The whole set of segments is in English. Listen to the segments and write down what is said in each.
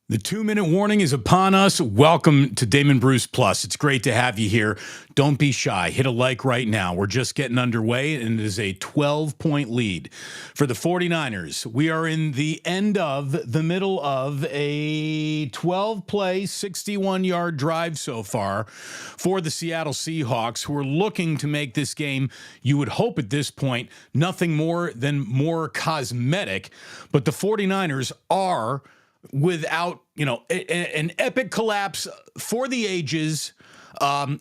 The 2-minute warning is upon us. Welcome to Damon Bruce Plus. It's great to have you here. Don't be shy. Hit a like right now. We're just getting underway, and it is a 12-point lead for the 49ers. We are in the middle of a 12-play, 61-yard drive so far for the Seattle Seahawks, who are looking to make this game, you would hope at this point, nothing more than more cosmetic. But the 49ers are without, an epic collapse for the ages,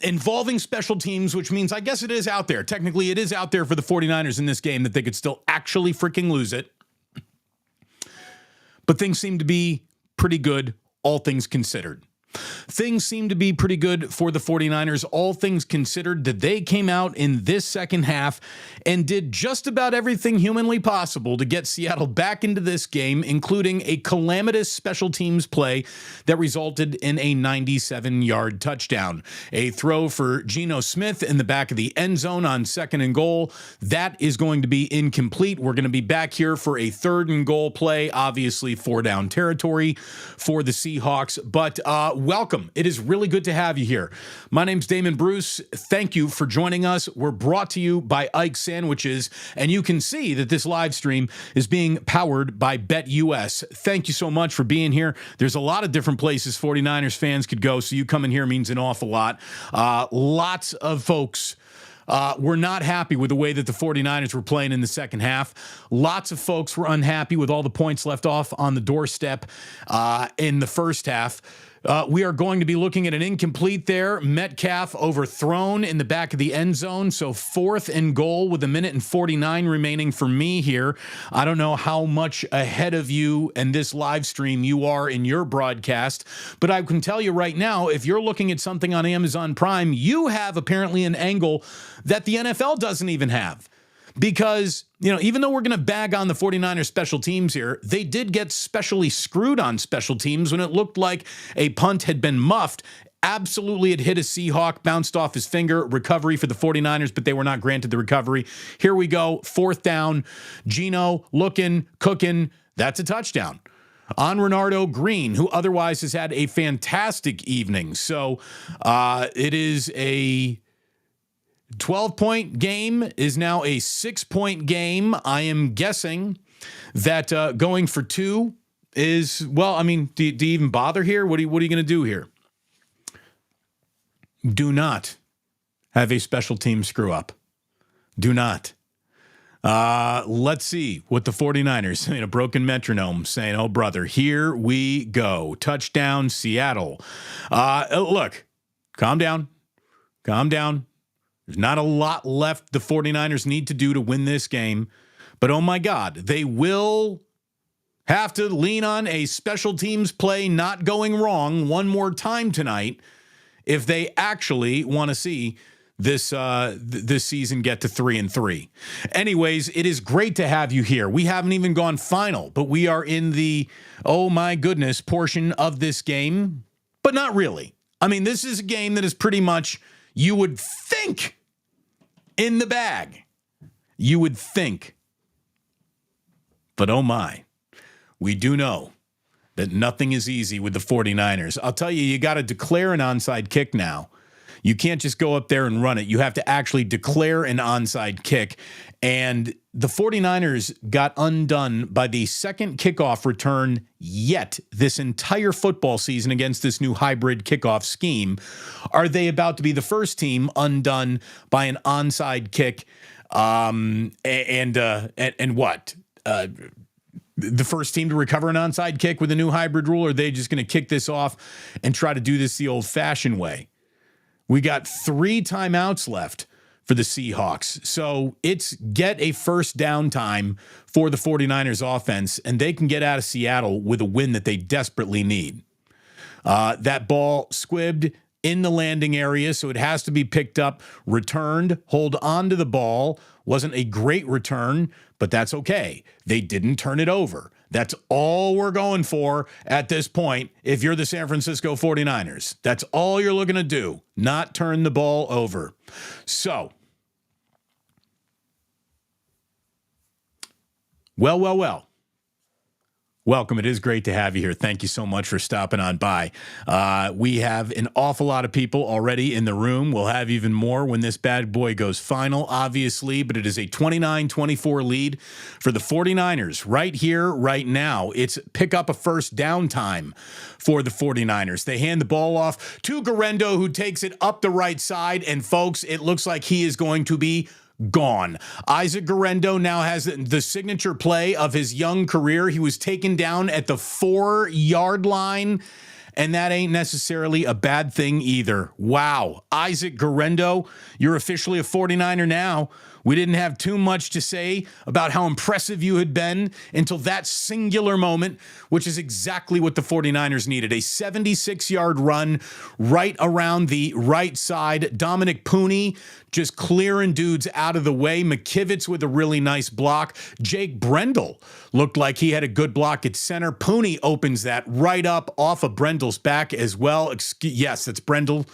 involving special teams, which means I guess it is out there. Technically, it is out there for the 49ers in this game that they could still actually freaking lose it. But things seem to be pretty good, all things considered. Things seem to be pretty good for the 49ers, all things considered, that they came out in this second half and did just about everything humanly possible to get Seattle back into this game, including a calamitous special teams play that resulted in a 97-yard touchdown. A throw for Geno Smith in the back of the end zone on 2nd and goal. That is going to be incomplete. We're going to be back here for a 3rd and goal play, obviously 4-down territory for the Seahawks, but welcome. It is really good to have you here. My name's Damon Bruce. Thank you for joining us. We're brought to you by Ike Sandwiches, and you can see that this live stream is being powered by BetUS. Thank you so much for being here. There's a lot of different places 49ers fans could go, so you coming here means an awful lot. Lots of folks were not happy with the way that the 49ers were playing in the second half. Lots of folks were unhappy with all the points left off on the doorstep in the first half. We are going to be looking at an incomplete there. Metcalf overthrown in the back of the end zone. So 4th and goal with 1:49 remaining for me here. I don't know how much ahead of you and this live stream you are in your broadcast, but I can tell you right now, if you're looking at something on Amazon Prime, you have apparently an angle that the NFL doesn't even have. Because, even though we're going to bag on the 49ers special teams here, they did get specially screwed on special teams when it looked like a punt had been muffed. Absolutely, it hit a Seahawk, bounced off his finger, recovery for the 49ers, but they were not granted the recovery. Here we go, 4th down, Geno looking, cooking, that's a touchdown on Renardo Green, who otherwise has had a fantastic evening. So it is a 12-point game is now a 6-point game. I am guessing that going for 2 is, do you even bother here? What are you going to do here? Do not have a special team screw up. Do not. Let's see what the 49ers, in a broken metronome, saying, oh, brother, here we go. Touchdown, Seattle. Look, calm down. Calm down. There's not a lot left the 49ers need to do to win this game. But, oh, my God, they will have to lean on a special teams play not going wrong one more time tonight if they actually want to see this season get to 3-3. Anyways, it is great to have you here. We haven't even gone final, but we are in the, oh, my goodness, portion of this game. But not really. I mean, this is a game that is pretty much, you would think, in the bag. You would think. But oh my, we do know that nothing is easy with the 49ers. I'll tell you, you got to declare an onside kick now. You can't just go up there and run it. You have to actually declare an onside kick. And the 49ers got undone by the second kickoff return yet this entire football season against this new hybrid kickoff scheme. Are they about to be the first team undone by an onside kick? And what? The first team to recover an onside kick with a new hybrid rule? Or are they just going to kick this off and try to do this the old-fashioned way? We got 3 timeouts left for the Seahawks. So it's get a first down time for the 49ers offense, and they can get out of Seattle with a win that they desperately need. That ball squibbed in the landing area, so it has to be picked up, returned, hold on to the ball. Wasn't a great return, but that's okay. They didn't turn it over. That's all we're going for at this point. If you're the San Francisco 49ers, that's all you're looking to do, not turn the ball over. So, well. Welcome. It is great to have you here. Thank you so much for stopping on by. We have an awful lot of people already in the room. We'll have even more when this bad boy goes final, obviously, but it is a 29-24 lead for the 49ers right here, right now. It's pick up a first down time for the 49ers. They hand the ball off to Guerendo, who takes it up the right side, and folks, it looks like he is going to be gone. Isaac Guerendo now has the signature play of his young career. He was taken down at the 4-yard line, and that ain't necessarily a bad thing either. Wow. Isaac Guerendo, you're officially a 49er now. We didn't have too much to say about how impressive you had been until that singular moment, which is exactly what the 49ers needed. A 76-yard run right around the right side. Dominic Pooney just clearing dudes out of the way. McKivitz with a really nice block. Jake Brendel looked like he had a good block at center. Pooney opens that right up off of Brendel's back as well. Yes, that's Brendel.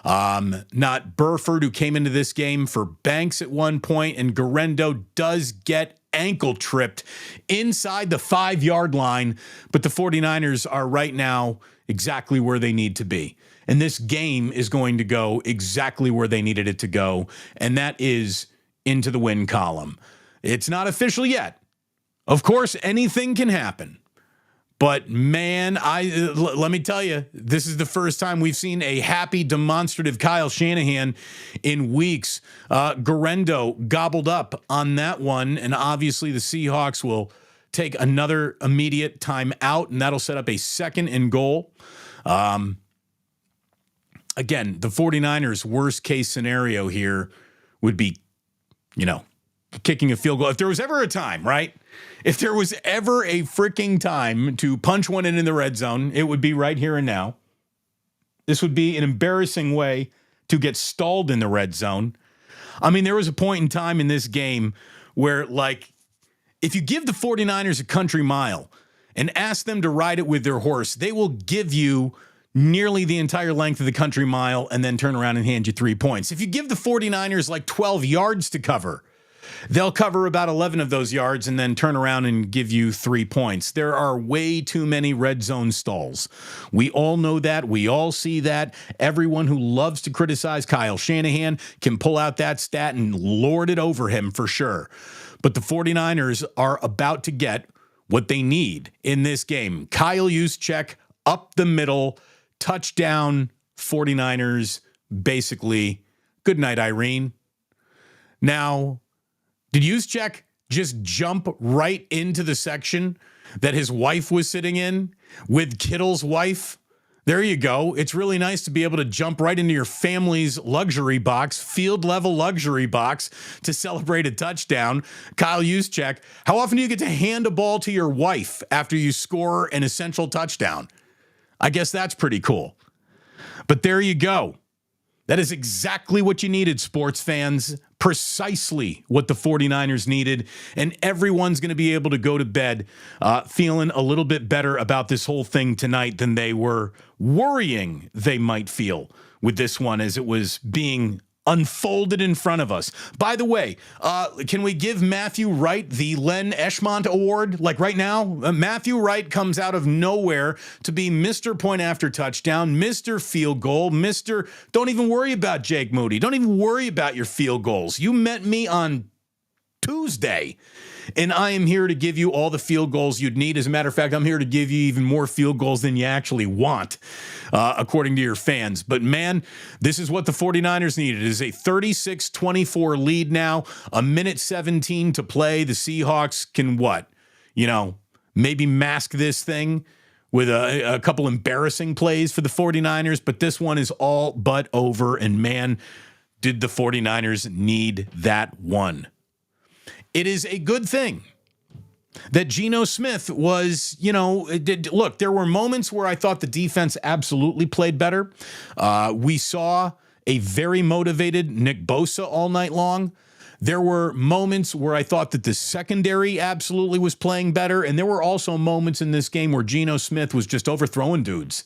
Not Burford, who came into this game for Banks at one point, and Guerendo does get ankle tripped inside the 5-yard line, but the 49ers are right now exactly where they need to be. And this game is going to go exactly where they needed it to go, and that is into the win column. It's not official yet. Of course, anything can happen. But man, let me tell you, this is the first time we've seen a happy, demonstrative Kyle Shanahan in weeks. Guerendo gobbled up on that one, and obviously the Seahawks will take another immediate timeout, and that'll set up a 2nd and goal. Again, the 49ers' worst case scenario here would be, kicking a field goal. If there was ever a time, right? If there was ever a freaking time to punch one in the red zone, it would be right here and now. This would be an embarrassing way to get stalled in the red zone. I mean, there was a point in time in this game where, if you give the 49ers a country mile and ask them to ride it with their horse, they will give you nearly the entire length of the country mile and then turn around and hand you 3 points. If you give the 49ers 12 yards to cover, they'll cover about 11 of those yards and then turn around and give you 3 points. There are way too many red zone stalls. We all know that. We all see that. Everyone who loves to criticize Kyle Shanahan can pull out that stat and lord it over him for sure. But the 49ers are about to get what they need in this game. Kyle Juszczyk up the middle, touchdown, 49ers, basically. Good night, Irene. Now, did Juszczyk just jump right into the section that his wife was sitting in with Kittle's wife? There you go. It's really nice to be able to jump right into your family's luxury box, field level luxury box, to celebrate a touchdown. Kyle Juszczyk, how often do you get to hand a ball to your wife after you score an essential touchdown? I guess that's pretty cool. But there you go. That is exactly what you needed, sports fans. Precisely what the 49ers needed. And everyone's going to be able to go to bed feeling a little bit better about this whole thing tonight than they were worrying they might feel with this one as it was being unfolded in front of us. By the way, can we give Matthew Wright the Len Eschmont Award? Right now, Matthew Wright comes out of nowhere to be Mr. Point After Touchdown, Mr. Field Goal, Mr. Don't even worry about Jake Moody. Don't even worry about your field goals. You met me on Tuesday, and I am here to give you all the field goals you'd need. As a matter of fact, I'm here to give you even more field goals than you actually want, according to your fans. But man, this is what the 49ers needed. It is a 36-24 lead now, a minute 17 to play. The Seahawks can maybe mask this thing with a couple embarrassing plays for the 49ers, but this one is all but over. And man, did the 49ers need that one. It is a good thing that Geno Smith was, look, there were moments where I thought the defense absolutely played better. We saw a very motivated Nick Bosa all night long. There were moments where I thought that the secondary absolutely was playing better. And there were also moments in this game where Geno Smith was just overthrowing dudes.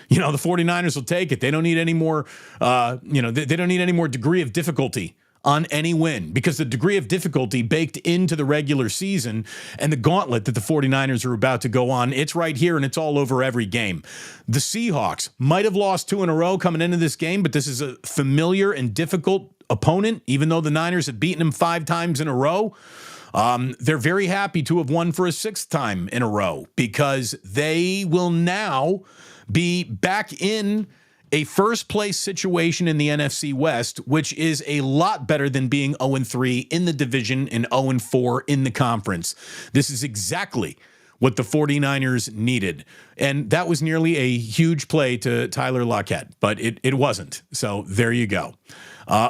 The 49ers will take it. They don't need any more, they don't need any more degree of difficulty on any win because the degree of difficulty baked into the regular season and the gauntlet that the 49ers are about to go on, it's right here and it's all over every game. The Seahawks might have lost 2 in a row coming into this game, but this is a familiar and difficult opponent, even though the Niners have beaten them 5 times in a row. They're very happy to have won for a 6th time in a row because they will now be back in a first-place situation in the NFC West, which is a lot better than being 0-3 in the division and 0-4 in the conference. This is exactly what the 49ers needed. And that was nearly a huge play to Tyler Lockett, but it wasn't. So there you go.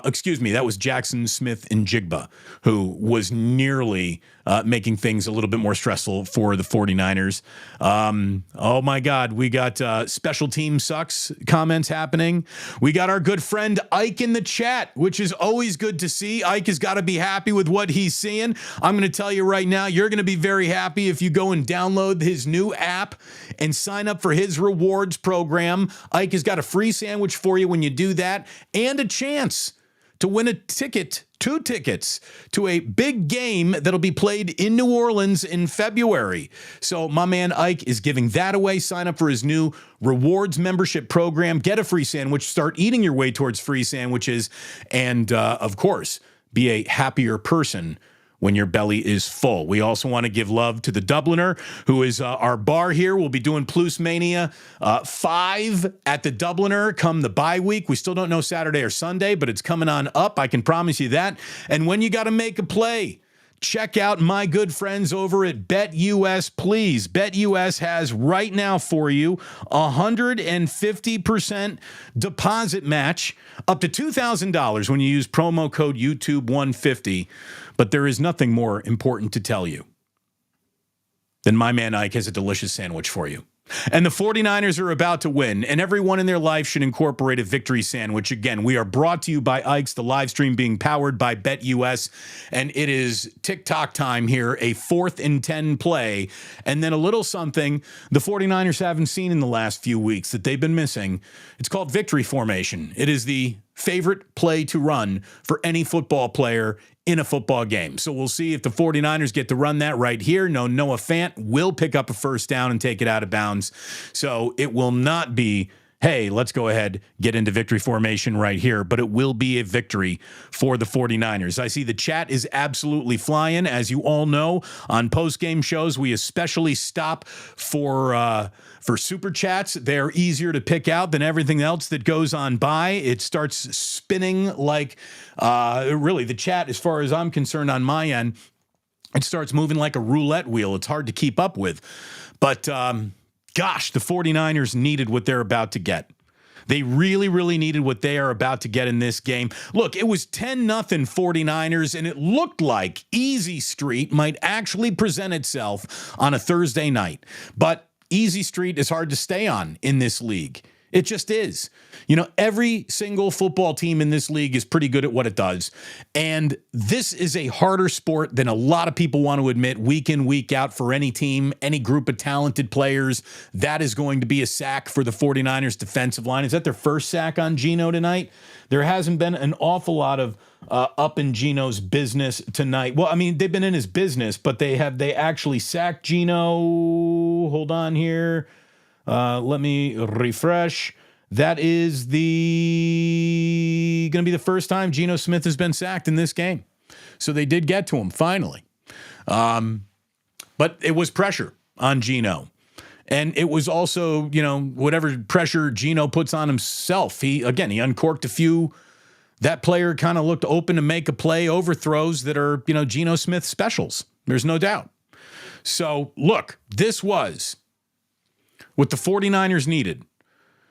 Excuse me, that was Jackson Smith and Jigba, who was nearly making things a little bit more stressful for the 49ers. Oh my God, we got special team sucks comments happening. We got our good friend Ike in the chat, which is always good to see. Ike has got to be happy with what he's seeing. I'm going to tell you right now, you're going to be very happy if you go and download his new app and sign up for his rewards program. Ike has got a free sandwich for you when you do that and a chance to win a ticket, 2 tickets to a big game that'll be played in New Orleans in February. So my man Ike is giving that away. Sign up for his new rewards membership program. Get a free sandwich. Start eating your way towards free sandwiches. And, of course, be a happier person when your belly is full. We also want to give love to the Dubliner, who is our bar here. We'll be doing Plus Mania 5 at the Dubliner come the bye week. We still don't know Saturday or Sunday, but it's coming on up. I can promise you that. And when you got to make a play, check out my good friends over at BetUS, please. BetUS has right now for you 150% deposit match up to $2,000 when you use promo code YouTube150. But there is nothing more important to tell you than my man Ike has a delicious sandwich for you. And the 49ers are about to win, and everyone in their life should incorporate a victory sandwich. Again, we are brought to you by Ike's, the live stream being powered by BetUS, and it is TikTok time here, a 4th and 10 play, and then a little something the 49ers haven't seen in the last few weeks that they've been missing. It's called victory formation. It is the favorite play to run for any football player in a football game. So we'll see if the 49ers get to run that right here. No, Noah Fant will pick up a first down and take it out of bounds. So it will not be, hey, let's go ahead, get into victory formation right here, but it will be a victory for the 49ers. I see the chat is absolutely flying. As you all know, on post-game shows, we especially stop for super chats. They're easier to pick out than everything else that goes on by. It starts spinning like, really, the chat, as far as I'm concerned on my end, it starts moving like a roulette wheel. It's hard to keep up with. But, gosh, the 49ers needed what they're about to get. They really, really needed what they are about to get in this game. Look, it was 10-0 49ers, and it looked like Easy Street might actually present itself on a Thursday night. But Easy Street is hard to stay on in this league. It just is. You know, every single football team in this league is pretty good at what it does. And this is a harder sport than a lot of people want to admit week in, week out for any team, any group of talented players. That is going to be a sack for the 49ers defensive line. Is that their first sack on Geno tonight? There hasn't been an awful lot of up in Geno's business tonight. Well, I mean, they've been in his business, but they actually sacked Geno. Hold on here. Let me refresh. That is going to be the first time Geno Smith has been sacked in this game. So they did get to him finally. But it was pressure on Geno. And it was also, you know, whatever pressure Geno puts on himself. He uncorked a few. That player kind of looked open to make a play, overthrows that are, you know, Geno Smith specials. There's no doubt. So look, this was what the 49ers needed.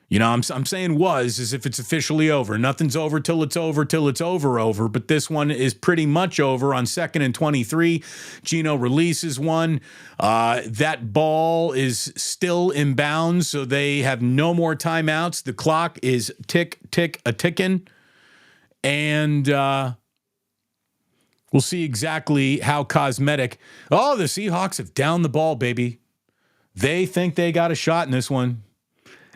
You know, I'm saying was as if it's officially over. Nothing's over till it's over, over. But this one is pretty much over on 2nd and 23. Geno releases one. That ball is still in bounds, so they have no more timeouts. The clock is ticking. And we'll see exactly how cosmetic. Oh, the Seahawks have downed the ball, baby. They think they got a shot in this one.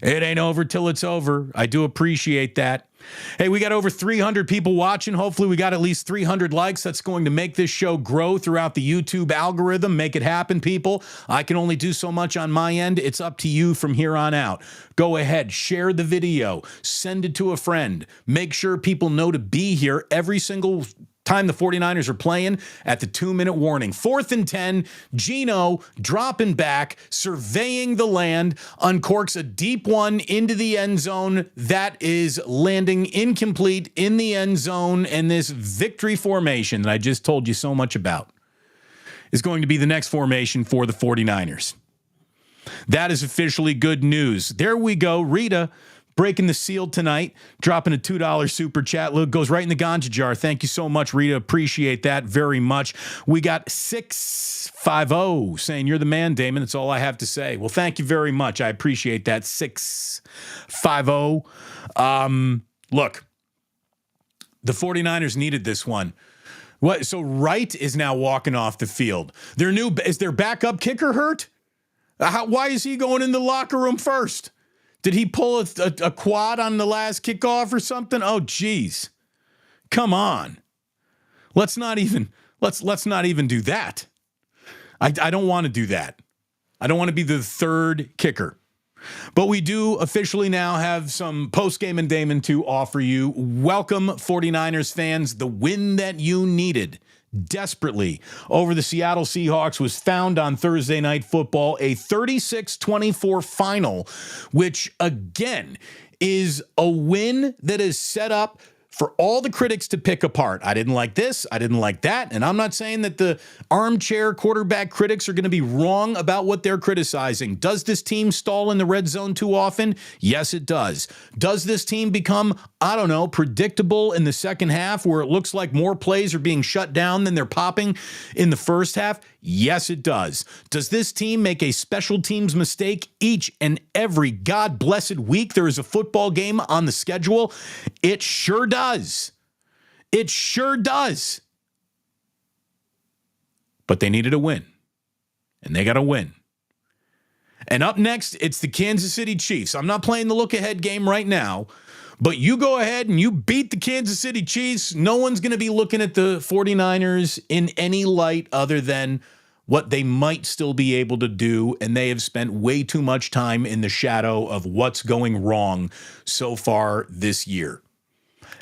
It ain't over till it's over. I do appreciate that. Hey, we got over 300 people watching. Hopefully we got at least 300 likes. That's going to make this show grow throughout the YouTube algorithm. Make it happen, people. I can only do so much on my end. It's up to you from here on out. Go ahead, share the video, send it to a friend. Make sure people know to be here every single time the 49ers are playing at the 2-minute warning. 4th and 10, Geno dropping back, surveying the land, uncorks a deep one into the end zone that is landing incomplete in the end zone, and this victory formation that I just told you so much about is going to be the next formation for the 49ers. That is officially good news. There we go. Rita breaking the seal tonight, dropping a $2 super chat. Look, goes right in the ganja jar. Thank you so much, Rita. Appreciate that very much. We got 650 saying, you're the man, Damon. That's all I have to say. Well, thank you very much. I appreciate that. 650. Look, the 49ers needed this one. What? So Wright is now walking off the field. Is their backup kicker hurt? Why is he going in the locker room first? Did he pull a quad on the last kickoff or something? Oh, geez. Come on. Let's not even do that. I don't want to do that. I don't want to be the third kicker. But we do officially now have some postgame and Damon to offer you. Welcome, 49ers fans. The win that you needed desperately over the Seattle Seahawks was found on Thursday Night Football, a 36-24 final, which again is a win that is set up for all the critics to pick apart. I didn't like this, I didn't like that, and I'm not saying that the armchair quarterback critics are going to be wrong about what they're criticizing. Does this team stall in the red zone too often? Yes, it does. Does this team become, I don't know, predictable in the second half where it looks like more plays are being shut down than they're popping in the first half? Yes, it does. Does this team make a special teams mistake each and every God-blessed week there is a football game on the schedule? It sure does. It sure does. But they needed a win, and they got a win. And up next, it's the Kansas City Chiefs. I'm not playing the look-ahead game right now, but you go ahead and you beat the Kansas City Chiefs. No one's going to be looking at the 49ers in any light other than what they might still be able to do, and they have spent way too much time in the shadow of what's going wrong so far this year.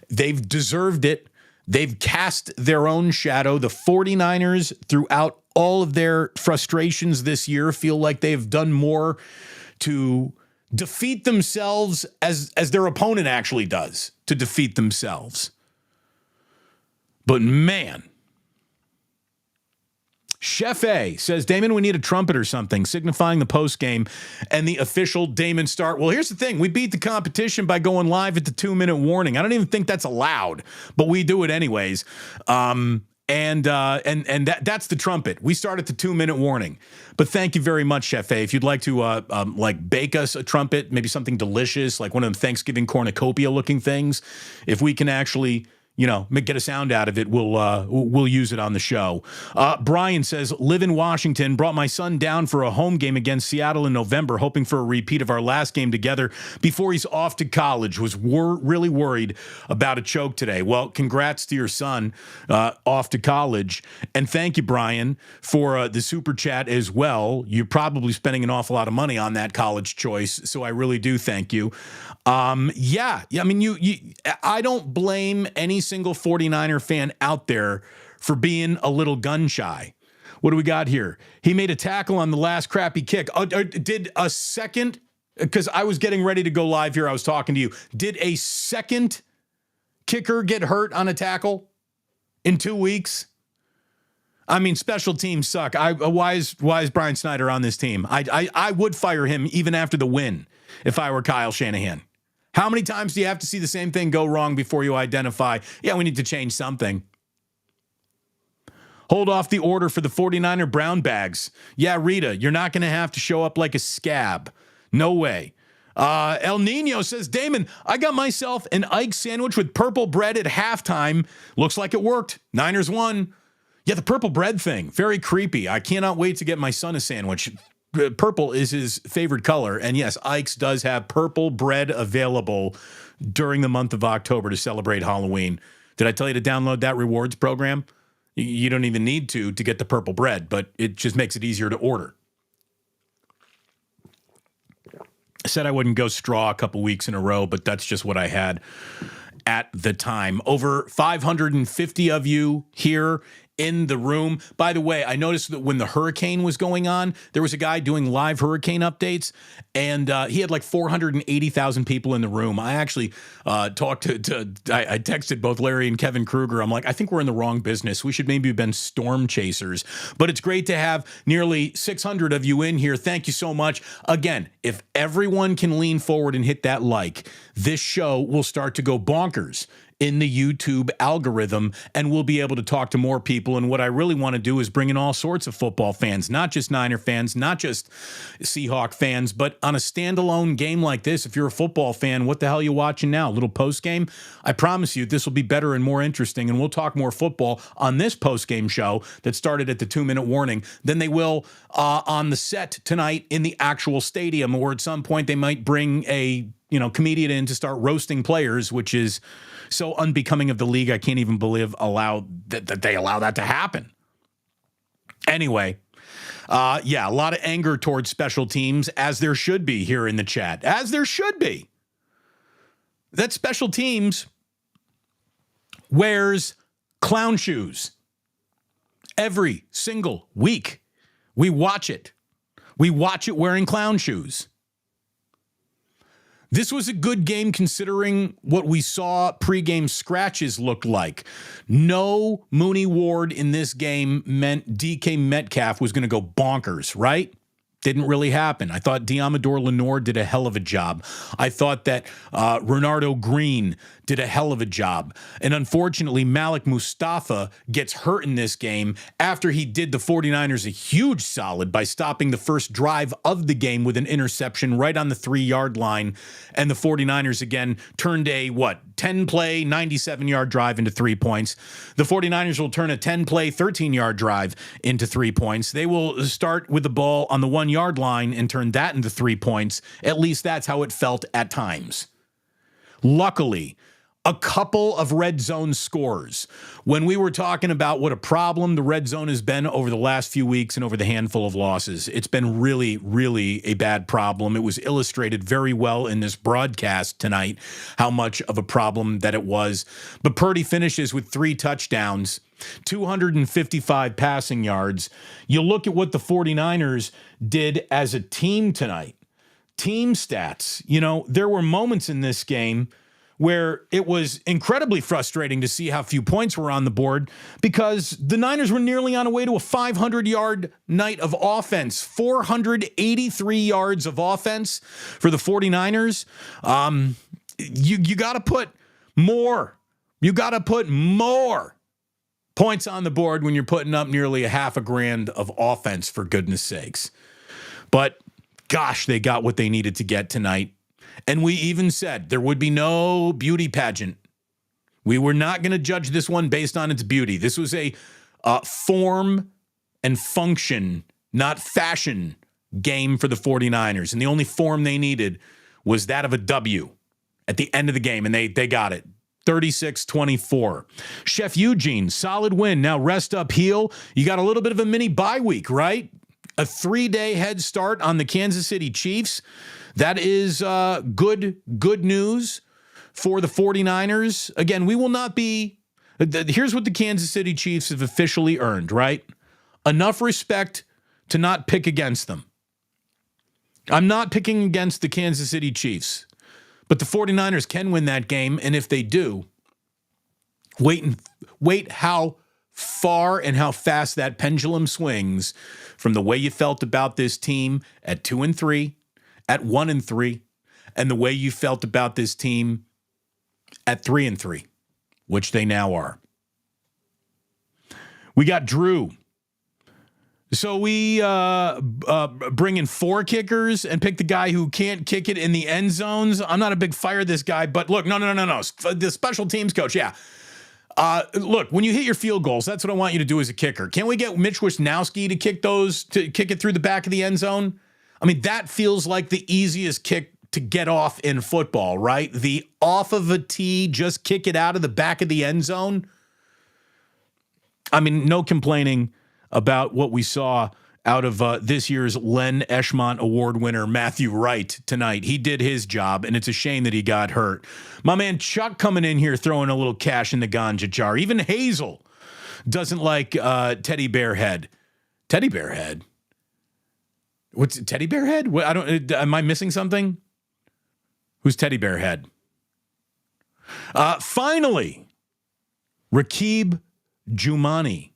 They've deserved it. They've cast their own shadow. The 49ers, throughout all of their frustrations this year, feel like they've done more to defeat themselves as their opponent actually does to defeat themselves. But man, Chef A says, Damon, we need a trumpet or something signifying the post game and the official Damon start. Well, here's the thing. We beat the competition by going live at the 2-minute warning. I don't even think that's allowed, but we do it anyways. And that's the trumpet. We start at the 2-minute warning. But thank you very much, Chef A. If you'd like to like bake us a trumpet, maybe something delicious, like one of them Thanksgiving cornucopia looking things, if we can actually, you know, get a sound out of it, we'll use it on the show. Brian says, live in Washington, brought my son down for a home game against Seattle in November, hoping for a repeat of our last game together before he's off to college. Was really worried about a choke today. Well, congrats to your son off to college. And thank you, Brian, for the super chat as well. You're probably spending an awful lot of money on that college choice, so I really do thank you. Yeah. I mean, I don't blame any single 49er fan out there for being a little gun shy. What do we got here? He made a tackle on the last crappy kick. Did a second, because I was getting ready to go live here, I was talking to you. Did a second kicker get hurt on a tackle in 2 weeks? I mean, special teams suck. Why is Brian Snyder on this team? I would fire him even after the win if I were Kyle Shanahan. How many times do you have to see the same thing go wrong before you identify, yeah, we need to change something? Hold off the order for the 49er brown bags. Yeah, Rita, you're not going to have to show up like a scab. No way. El Nino says, Damon, I got myself an Ike sandwich with purple bread at halftime. Looks like it worked. Niners won. Yeah, the purple bread thing, very creepy. I cannot wait to get my son a sandwich. Purple is his favorite color. And yes, Ike's does have purple bread available during the month of October to celebrate Halloween. Did I tell you to download that rewards program? You don't even need to get the purple bread, but it just makes it easier to order. I said I wouldn't go straw a couple weeks in a row, but that's just what I had at the time. Over 550 of you here in the room. By the way, I noticed that when the hurricane was going on, there was a guy doing live hurricane updates, and he had like 480,000 people in the room. I actually talked to I texted both Larry and Kevin Kruger. I'm like, I think we're in the wrong business. We should maybe have been storm chasers. But it's great to have nearly 600 of you in here. Thank you so much. Again, if everyone can lean forward and hit that like, this show will start to go bonkers in the YouTube algorithm, and we'll be able to talk to more people. And what I really want to do is bring in all sorts of football fans, not just Niner fans, not just Seahawk fans, but on a standalone game like this, if you're a football fan, what the hell are you watching now? A little post-game? I promise you this will be better and more interesting, and we'll talk more football on this post-game show that started at the 2-minute warning than they will on the set tonight in the actual stadium, or at some point they might bring a comedian in to start roasting players, which is so unbecoming of the league. I can't even believe that they allow that to happen. Anyway, a lot of anger towards special teams, as there should be here in the chat, as there should be. That special teams wears clown shoes every single week. We watch it. We watch it wearing clown shoes. This was a good game considering what we saw pregame scratches looked like. No Mooney Ward in this game meant DK Metcalf was going to go bonkers, right? Didn't really happen. I thought Diamador Lenore did a hell of a job. I thought that Renardo Green did a hell of a job. And unfortunately, Malik Mustafa gets hurt in this game after he did the 49ers a huge solid by stopping the first drive of the game with an interception right on the 3-yard line. And the 49ers again turned a 10-play, 97-yard drive into 3 points. The 49ers will turn a 10-play, 13-yard drive into 3 points. They will start with the ball on the 1-yard line and turn that into 3 points. At least that's how it felt at times. Luckily, a couple of red zone scores. When we were talking about what a problem the red zone has been over the last few weeks and over the handful of losses, it's been really, really a bad problem. It was illustrated very well in this broadcast tonight, how much of a problem that it was. But Purdy finishes with 3 touchdowns, 255 passing yards. You look at what the 49ers did as a team tonight. Team stats. There were moments in this game where it was incredibly frustrating to see how few points were on the board because the Niners were nearly on a way to a 500-yard night of offense, 483 yards of offense for the 49ers. You got to put more. You got to put more points on the board when you're putting up nearly $500,000 of offense, for goodness sakes. But gosh, they got what they needed to get tonight. And we even said there would be no beauty pageant. We were not going to judge this one based on its beauty. This was a form and function, not fashion game for the 49ers. And the only form they needed was that of a W at the end of the game. And they got it. 36-24. Chef Eugene, solid win. Now rest up, heel. You got a little bit of a mini bye week, right? A 3-day head start on the Kansas City Chiefs. That is good news for the 49ers. Again, we will not be... Here's what the Kansas City Chiefs have officially earned, right? Enough respect to not pick against them. I'm not picking against the Kansas City Chiefs, but the 49ers can win that game, and if they do, wait how far and how fast that pendulum swings from the way you felt about this team at 2-3, at 1-3, and the way you felt about this team at 3-3, which they now are. We got Drew. So we bring in 4 kickers and pick the guy who can't kick it in the end zones. I'm not a big fire this guy, but look, no. The special teams coach, yeah. Look, when you hit your field goals, that's what I want you to do as a kicker. Can't we get Mitch Wisnowski to kick it through the back of the end zone? I mean, that feels like the easiest kick to get off in football, right? The off of a tee, just kick it out of the back of the end zone. I mean, no complaining about what we saw out of this year's Len Eschmont Award winner, Matthew Wright, tonight. He did his job, and it's a shame that he got hurt. My man Chuck coming in here throwing a little cash in the ganja jar. Even Hazel doesn't like Teddy Bear Head. Teddy Bear Head? What's Teddy Bear Head? What, I don't. Am I missing something? Who's Teddy Bear Head? Finally, Rakib Jumani.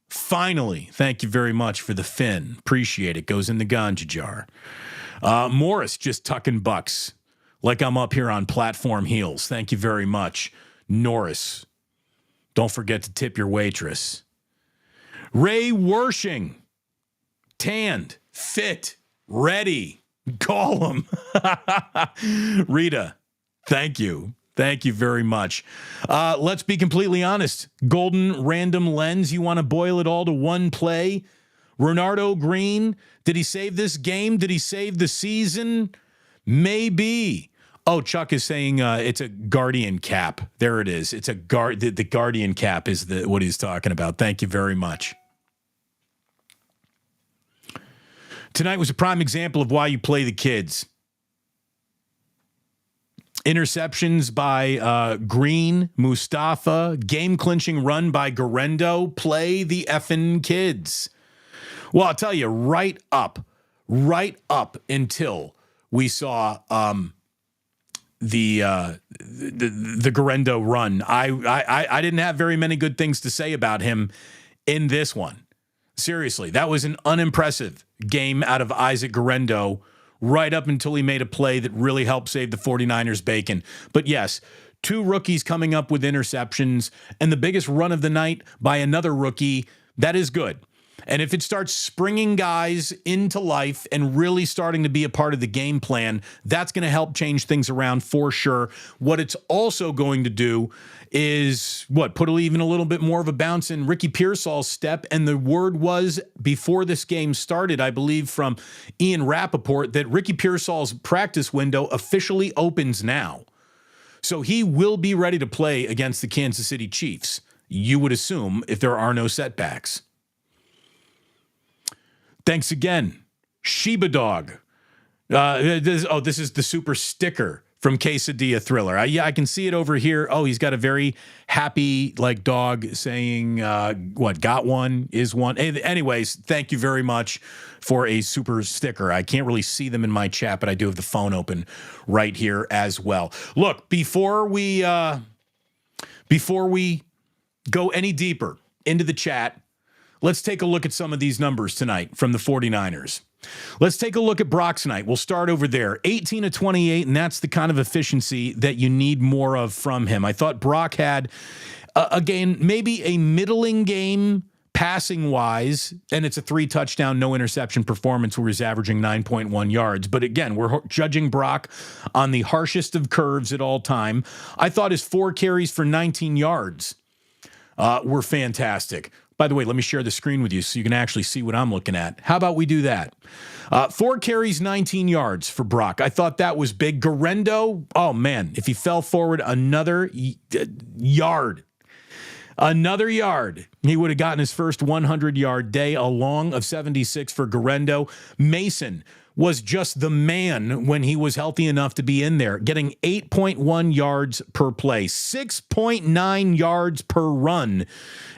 Finally, thank you very much for the fin. Appreciate it. Goes in the ganja jar. Morris just tucking bucks like I'm up here on platform heels. Thank you very much, Norris. Don't forget to tip your waitress. Ray Wershing, tanned, fit, ready. Call him. Rita, thank you. Thank you very much. Let's be completely honest. Golden random lens, you want to boil it all to one play? Renardo Green, did he save this game? Did he save the season? Maybe. Oh, Chuck is saying it's a Guardian cap. There it is. It's a the Guardian cap is what he's talking about. Thank you very much. Tonight was a prime example of why you play the kids. Interceptions by Green, Mustafa, game-clinching run by Garendo. Play the effing kids. Well, I'll tell you, right up until we saw the Garendo run, I didn't have very many good things to say about him in this one. Seriously, that was an unimpressive game out of Isaac Garendo right up until he made a play that really helped save the 49ers bacon. But yes, two rookies coming up with interceptions and the biggest run of the night by another rookie, that is good. And if it starts springing guys into life and really starting to be a part of the game plan, that's going to help change things around for sure. What it's also going to do is put even a little bit more of a bounce in Ricky Pearsall's step. And the word was before this game started, I believe from Ian Rappaport, that Ricky Pearsall's practice window officially opens now. So he will be ready to play against the Kansas City Chiefs, you would assume, if there are no setbacks. Thanks again, Sheba Dog. This is the super sticker from Quesadilla Thriller. I can see it over here. Oh, he's got a very happy dog saying, got one, is one. Anyways, thank you very much for a super sticker. I can't really see them in my chat, but I do have the phone open right here as well. Look, before we go any deeper into the chat, let's take a look at some of these numbers tonight from the 49ers. Let's take a look at Brock tonight. We'll start over there. 18 of 28, and that's the kind of efficiency that you need more of from him. I thought Brock had, again, maybe a middling game passing-wise, and it's a 3-touchdown, no-interception performance where he's averaging 9.1 yards. But again, we're judging Brock on the harshest of curves at all time. I thought his 4 carries for 19 yards were fantastic. By the way, let me share the screen with you so you can actually see what I'm looking at. How about we do that? 4 carries, 19 yards for Brock. I thought that was big. Garendo, oh man, if he fell forward another yard, he would have gotten his first 100-yard day, a long of 76 for Garendo. Mason was just the man when he was healthy enough to be in there, getting 8.1 yards per play. 6.9 yards per run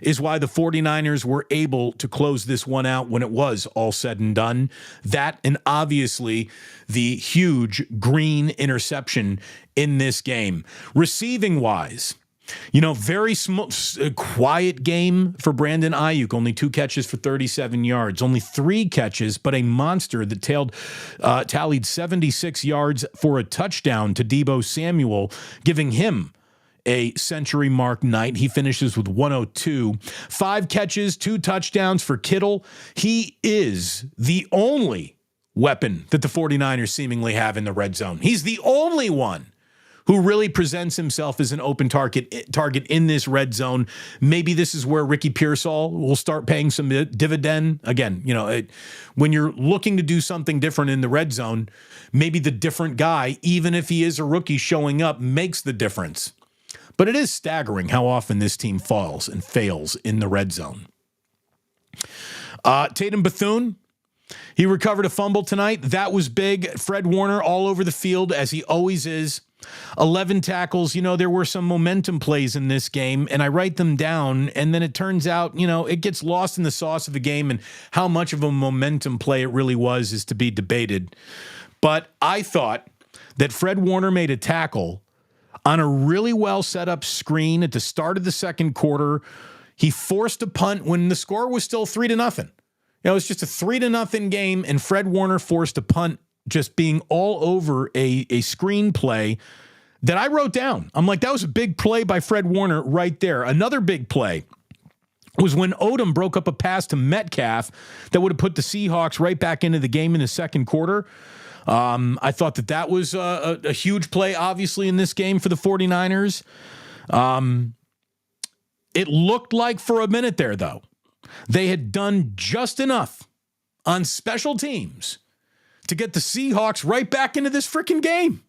is why the 49ers were able to close this one out when it was all said and done. That and obviously the huge Green interception in this game. Receiving-wise, very quiet game for Brandon Ayuk. Only 2 catches for 37 yards. Only 3 catches, but a monster that tallied 76 yards for a touchdown to Deebo Samuel, giving him a century mark night. He finishes with 102. 5 catches, 2 touchdowns for Kittle. He is the only weapon that the 49ers seemingly have in the red zone. He's the only one who really presents himself as an open target in this red zone. Maybe this is where Ricky Pearsall will start paying some dividend. Again, when you're looking to do something different in the red zone, maybe the different guy, even if he is a rookie showing up, makes the difference. But it is staggering how often this team falls and fails in the red zone. Tatum Bethune, he recovered a fumble tonight. That was big. Fred Warner all over the field, as he always is. 11 tackles. There were some momentum plays in this game, and I write them down, and then it turns out, it gets lost in the sauce of the game, and how much of a momentum play it really was is to be debated. But I thought that Fred Warner made a tackle on a really well set up screen at the start of the second quarter. He forced a punt when the score was still 3-0. It was just a 3-0 game, and Fred Warner forced a punt, just being all over a screenplay that I wrote down. I'm like, that was a big play by Fred Warner right there. Another big play was when Odom broke up a pass to Metcalf that would have put the Seahawks right back into the game in the second quarter. I thought that was a huge play, obviously, in this game for the 49ers. It looked like for a minute there, though, they had done just enough on special teams to get the Seahawks right back into this freaking game.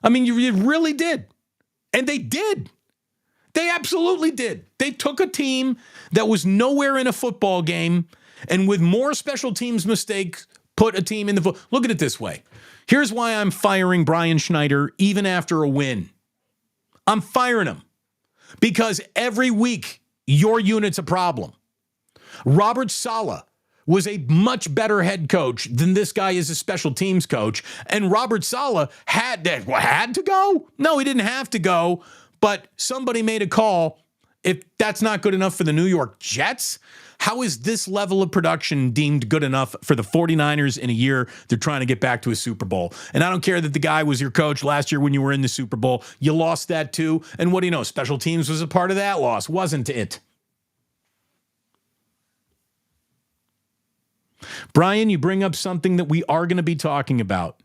I mean, you really did. And they did. They absolutely did. They took a team that was nowhere in a football game, and with more special teams mistakes, put a team in the foot. Look at it this way. Here's why I'm firing Brian Schneider even after a win. I'm firing him because every week your unit's a problem. Robert Saleh was a much better head coach than this guy is a special teams coach. And Robert Saleh had to go? No, he didn't have to go, but somebody made a call. If that's not good enough for the New York Jets, how is this level of production deemed good enough for the 49ers in a year they're trying to get back to a Super Bowl? And I don't care that the guy was your coach last year when you were in the Super Bowl. You lost that too. And what do you know? Special teams was a part of that loss, wasn't it? Brian, you bring up something that we are going to be talking about.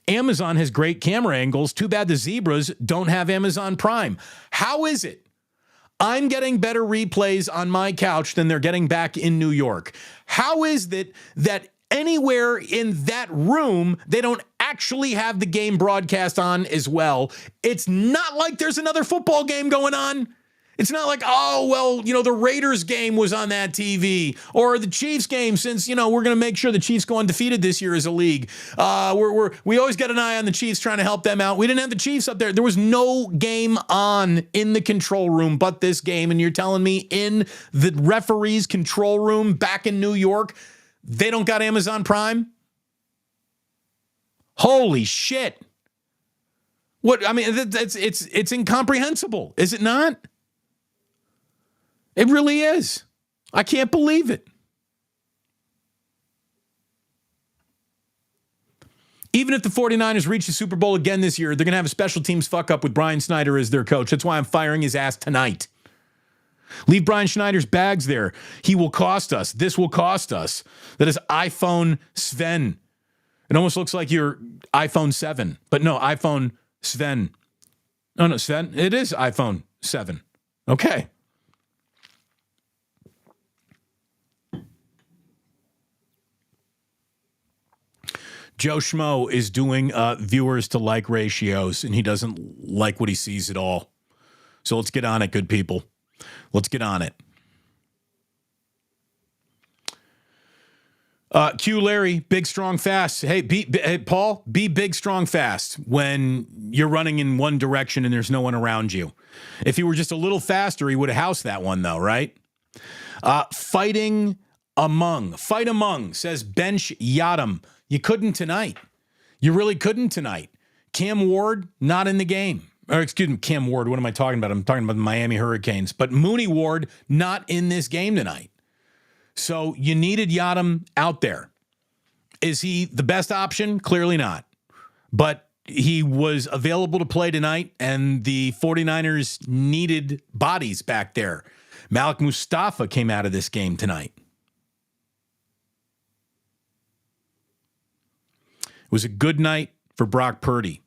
Amazon has great camera angles. Too bad the Zebras don't have Amazon Prime. How is it I'm getting better replays on my couch than they're getting back in New York? How is it that anywhere in that room, they don't actually have the game broadcast on as well? It's not like there's another football game going on. It's not like, the Raiders game was on that TV, or the Chiefs game, since, we're going to make sure the Chiefs go undefeated this year as a league. We always got an eye on the Chiefs, trying to help them out. We didn't have the Chiefs up there. There was no game on in the control room but this game. And you're telling me in the referee's control room back in New York, they don't got Amazon Prime? Holy shit. What? I mean, it's incomprehensible, is it not? It really is. I can't believe it. Even if the 49ers reach the Super Bowl again this year, they're going to have a special teams fuck up with Brian Schneider as their coach. That's why I'm firing his ass tonight. Leave Brian Schneider's bags there. He will cost us. This will cost us. That is iPhone Sven. It almost looks like your iPhone 7, but no, iPhone Sven. No, Sven. It is iPhone 7. Okay. Joe Schmo is doing viewers to like ratios, and he doesn't like what he sees at all. So let's get on it, good people. Let's get on it. Q Larry, big, strong, fast. Hey, Paul, be big, strong, fast when you're running in one direction and there's no one around you. If he were just a little faster, he would have housed that one, though, right? Fight among, says Bench Yadam. You couldn't tonight. You really couldn't tonight. Cam Ward, not in the game. Or excuse me, Cam Ward, what am I talking about? I'm talking about the Miami Hurricanes. But Mooney Ward, not in this game tonight. So you needed Yadam out there. Is he the best option? Clearly not. But he was available to play tonight, and the 49ers needed bodies back there. Malik Mustafa came out of this game tonight. It was a good night for Brock Purdy.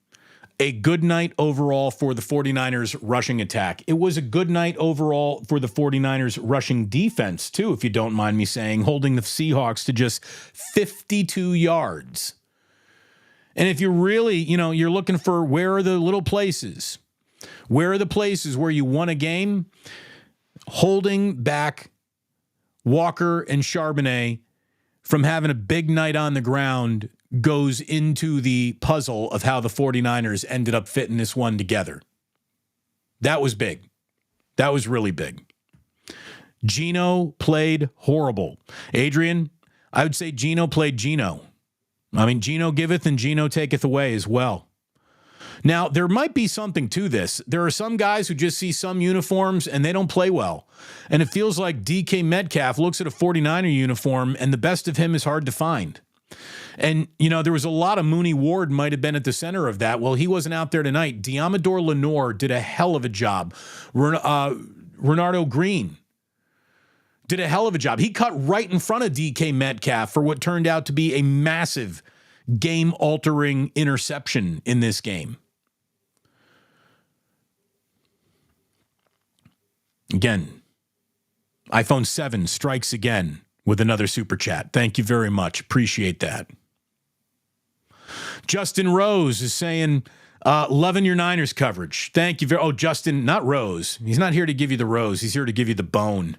a good night overall for the 49ers rushing attack. It was a good night overall for the 49ers rushing defense, too, if you don't mind me saying, holding the Seahawks to just 52 yards. And if you're really, you're looking for where are the little places, where are the places where you won a game, holding back Walker and Charbonnet from having a big night on the ground goes into the puzzle of how the 49ers ended up fitting this one together. That was big. That was really big. Geno played horrible. Adrian, I would say Geno played Geno. I mean, Geno giveth and Geno taketh away as well. Now, there might be something to this. There are some guys who just see some uniforms and they don't play well. And it feels like DK Metcalf looks at a 49er uniform and the best of him is hard to find. And, there was a lot of Mooney Ward might have been at the center of that. Well, he wasn't out there tonight. Diamador Lenore did a hell of a job. Renardo Green did a hell of a job. He cut right in front of DK Metcalf for what turned out to be a massive game-altering interception in this game. Again, iPhone 7 strikes again with another super chat. Thank you very much. Appreciate that. Justin Rose is saying, loving your Niners coverage. Thank you. Justin, not Rose. He's not here to give you the rose. He's here to give you the bone.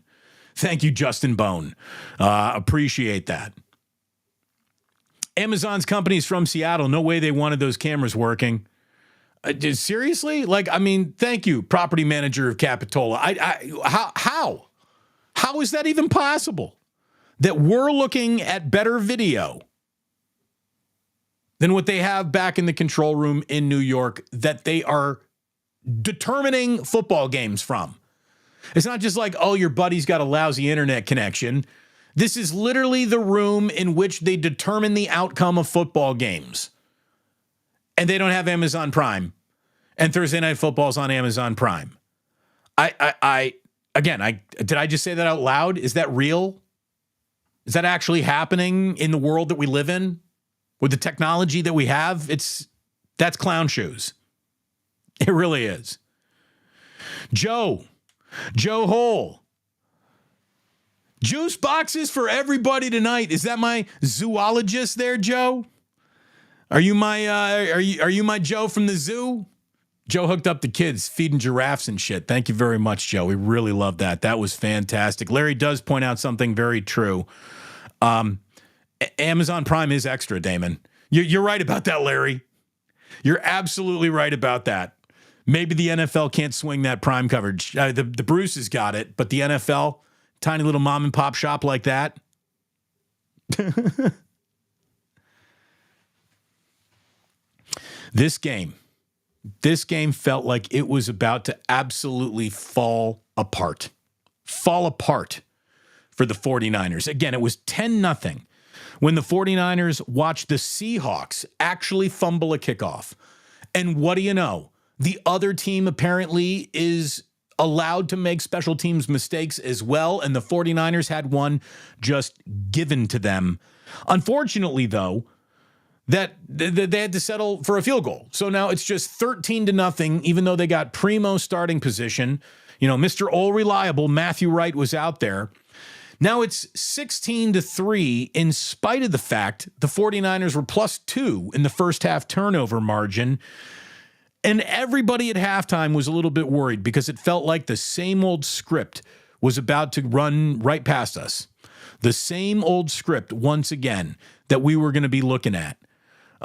Thank you, Justin Bone. Appreciate that. Amazon's companies from Seattle. No way they wanted those cameras working. Seriously? Thank you, property manager of Capitola. How is that even possible? That we're looking at better video than what they have back in the control room in New York that they are determining football games from. It's not just like, oh, your buddy's got a lousy internet connection. This is literally the room in which they determine the outcome of football games. And they don't have Amazon Prime. And Thursday Night Football's on Amazon Prime. Did I just say that out loud? Is that real? Is that actually happening in the world that we live in? With the technology that we have? That's clown shoes. It really is. Joe Hole. Juice boxes for everybody tonight. Is that my zoologist there, Joe? Are you my Joe from the zoo? Joe hooked up the kids feeding giraffes and shit. Thank you very much, Joe. We really love that. That was fantastic. Larry does point out something very true. Amazon Prime is extra, Damon. You're right about that, Larry. You're absolutely right about that. Maybe the NFL can't swing that Prime coverage. The Bruces got it, but the NFL, tiny little mom and pop shop like that. This game felt like it was about to absolutely fall apart for the 49ers. Again, it was 10-0 when the 49ers watched the Seahawks actually fumble a kickoff. And what do you know? The other team apparently is allowed to make special teams mistakes as well, and the 49ers had one just given to them. Unfortunately, though, that they had to settle for a field goal. So now it's just 13-0, even though they got primo starting position. Mr. All Reliable, Matthew Wright, was out there. Now it's 16-3 in spite of the fact the 49ers were +2 in the first half turnover margin. And everybody at halftime was a little bit worried because it felt like the same old script was about to run right past us. The same old script once again that we were going to be looking at.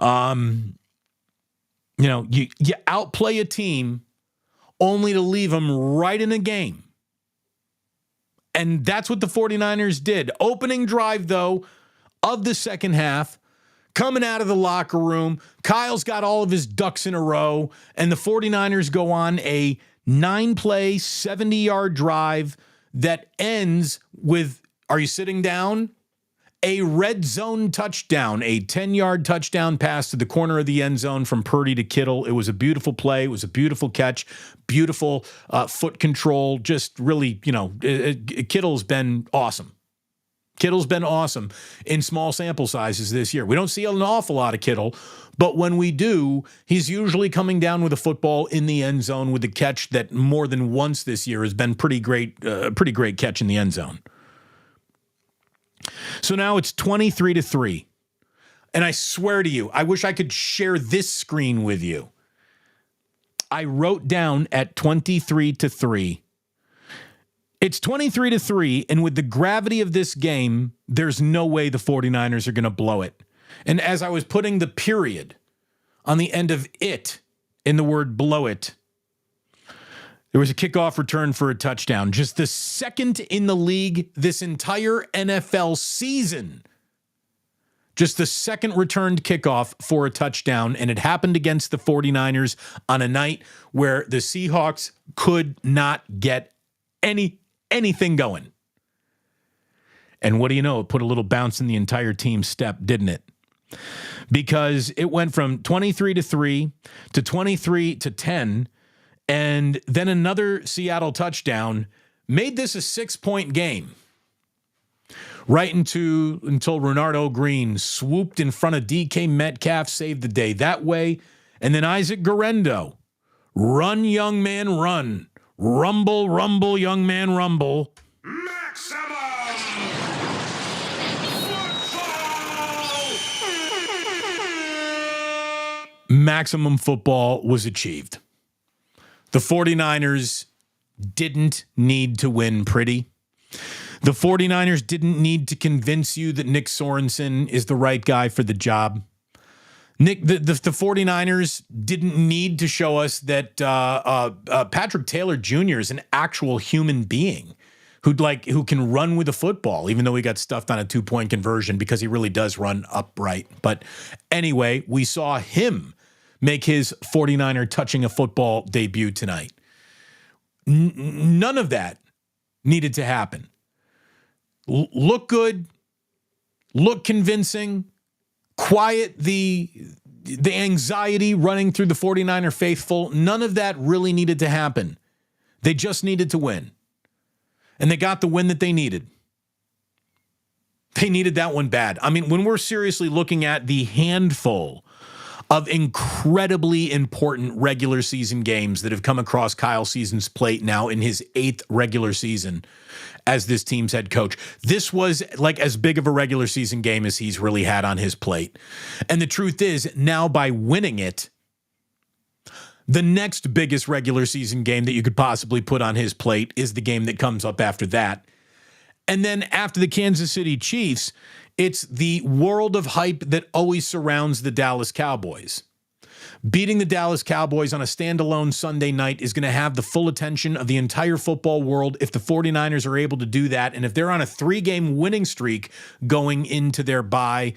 You outplay a team only to leave them right in a game. And that's what the 49ers did. Opening drive, though, of the second half, coming out of the locker room, Kyle's got all of his ducks in a row, and the 49ers go on a 9-play, 70-yard drive that ends with, are you sitting down? A red zone touchdown, a 10-yard touchdown pass to the corner of the end zone from Purdy to Kittle. It was a beautiful play. It was a beautiful catch, beautiful foot control. Just really, Kittle's been awesome. Kittle's been awesome in small sample sizes this year. We don't see an awful lot of Kittle, But when we do, he's usually coming down with a football in the end zone with a catch that more than once this year has been pretty great catch in the end zone. So now it's 23-3. And I swear to you, I wish I could share this screen with you. I wrote down at 23-3. It's 23-3, and with the gravity of this game, there's no way the 49ers are going to blow it. And as I was putting the period on the end of it in the word blow it, there was a kickoff return for a touchdown. Just the second in the league this entire NFL season. Just the second returned kickoff for a touchdown, and it happened against the 49ers on a night where the Seahawks could not get anything going. And what do you know? It put a little bounce in the entire team's step, didn't it? Because it went from 23-3 to 23-10, and then another Seattle touchdown made this a 6-point game. Right until Renardo Green swooped in front of DK Metcalf, saved the day that way. And then Isaac Guerrero, run, young man, run. Rumble, rumble, young man, rumble. Maximum football! Maximum football was achieved. The 49ers didn't need to win pretty. The 49ers didn't need to convince you that Nick Sorensen is the right guy for the job. The 49ers didn't need to show us that Patrick Taylor Jr. is an actual human being who can run with a football, even though he got stuffed on a 2-point conversion because he really does run upright. But anyway, we saw him make his 49er touching a football debut tonight. None of that needed to happen. Look good, look convincing, quiet the anxiety running through the 49er faithful. None of that really needed to happen. They just needed to win. And they got the win that they needed. They needed that one bad. I mean, when we're seriously looking at the handful of incredibly important regular season games that have come across Kyle Season's plate now in his 8th regular season as this team's head coach, this was like as big of a regular season game as he's really had on his plate. And the truth is, now by winning it, the next biggest regular season game that you could possibly put on his plate is the game that comes up after that. And then after the Kansas City Chiefs, it's the world of hype that always surrounds the Dallas Cowboys. Beating the Dallas Cowboys on a standalone Sunday night is going to have the full attention of the entire football world if the 49ers are able to do that. And if they're on a 3-game winning streak going into their bye,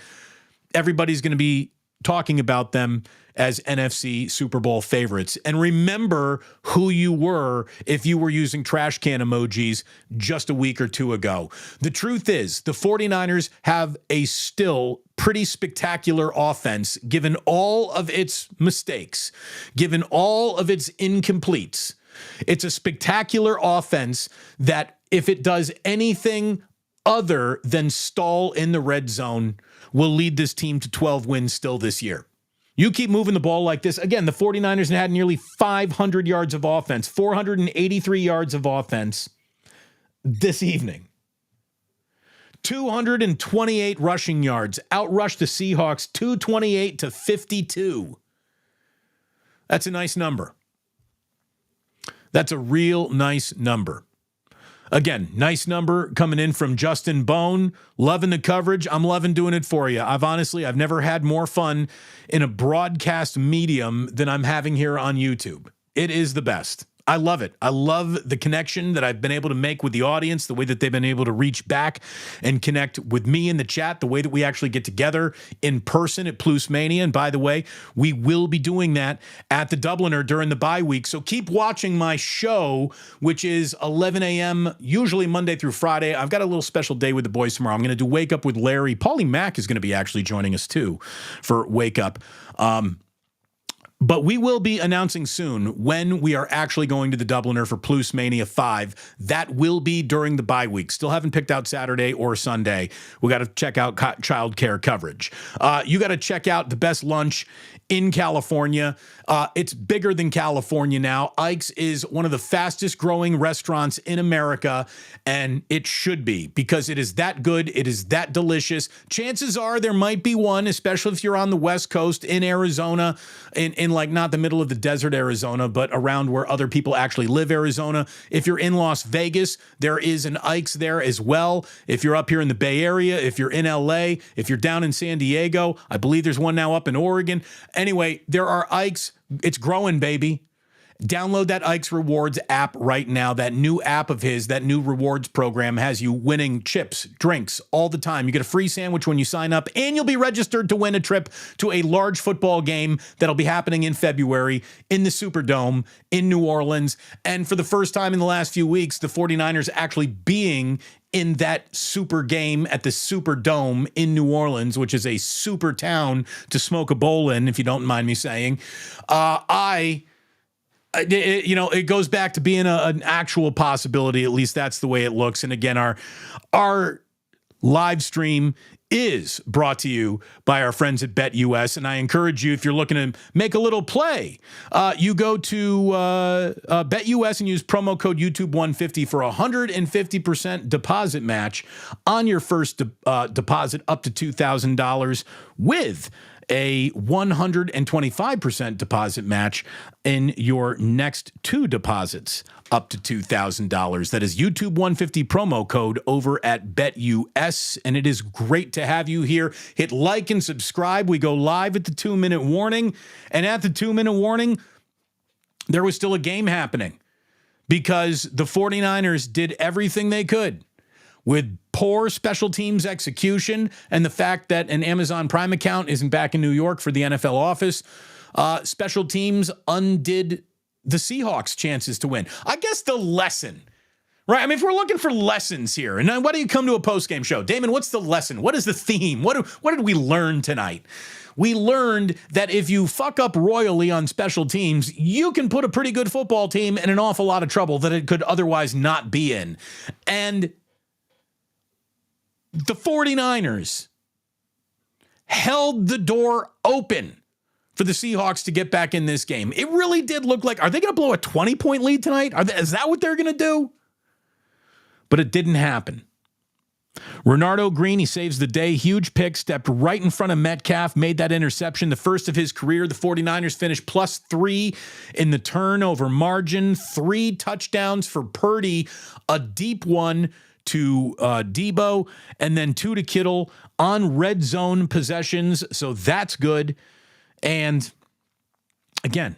everybody's going to be talking about them as NFC Super Bowl favorites. And remember who you were if you were using trash can emojis just a week or two ago. The truth is, the 49ers have a still pretty spectacular offense, given all of its mistakes, given all of its incompletes. It's a spectacular offense that, if it does anything other than stall in the red zone, will lead this team to 12 wins still this year. You keep moving the ball like this. Again, the 49ers had nearly 500 yards of offense, 483 yards of offense this evening. 228 rushing yards, outrushed the Seahawks 228-52. That's a nice number. That's a real nice number. Again, nice number coming in from Justin Bone. Loving the coverage. I'm loving doing it for you. I've never had more fun in a broadcast medium than I'm having here on YouTube. It is the best. I love it. I love the connection that I've been able to make with the audience, the way that they've been able to reach back and connect with me in the chat, the way that we actually get together in person at Plus Mania. And by the way, we will be doing that at the Dubliner during the bye week. So keep watching my show, which is 11 a.m., usually Monday through Friday. I've got a little special day with the boys tomorrow. I'm going to do Wake Up with Larry. Paulie Mack is going to be actually joining us too for Wake Up. But we will be announcing soon when we are actually going to the Dubliner for Plus Mania 5. That will be during the bye week. Still haven't picked out Saturday or Sunday. We got to check out childcare coverage. You got to check out the best lunch in California. It's bigger than California now. Ike's is one of the fastest growing restaurants in America, and it should be because it is that good. It is that delicious. Chances are there might be one, especially if you're on the West Coast in Arizona, in like not the middle of the desert Arizona, but around where other people actually live, Arizona. If you're in Las Vegas, there is an Ike's there as well. If you're up here in the Bay Area, if you're in LA, if you're down in San Diego, I believe there's one now up in Oregon. Anyway, there are Ike's. It's growing, baby. Download that Ike's Rewards app right now. That new app of his, that new rewards program has you winning chips, drinks all the time. You get a free sandwich when you sign up, and you'll be registered to win a trip to a large football game that'll be happening in February in the Superdome in New Orleans. And for the first time in the last few weeks, the 49ers actually being in that super game at the Superdome in New Orleans, which is a super town to smoke a bowl in, if you don't mind me saying. It goes back to being an actual possibility. At least that's the way it looks. And again, our live stream is brought to you by our friends at BetUS. And I encourage you, if you're looking to make a little play, you go to BetUS and use promo code YouTube150 for a 150% deposit match on your first deposit up to $2,000 with a 125% deposit match in your next two deposits up to $2,000. That is YouTube 150 promo code over at BetUS, and it is great to have you here. Hit like and subscribe. We go live at the 2-minute warning, and at the 2-minute warning, there was still a game happening because the 49ers did everything they could with poor special teams execution and the fact that an Amazon Prime account isn't back in New York for the NFL office. Special teams undid the Seahawks' chances to win. I guess the lesson, right? I mean, if we're looking for lessons here, and why do you come to a postgame show? Damon, what's the lesson? What is the theme? What did we learn tonight? We learned that if you fuck up royally on special teams, you can put a pretty good football team in an awful lot of trouble that it could otherwise not be in. And the 49ers held the door open for the Seahawks to get back in this game. It really did look like, are they going to blow a 20-point lead tonight? Is that what they're going to do? But it didn't happen. Renardo Green, he saves the day. Huge pick, stepped right in front of Metcalf, made that interception, the first of his career. The 49ers finished +3 in the turnover margin. 3 touchdowns for Purdy, a deep one to Debo, and then 2 to Kittle on red zone possessions. So that's good. And again,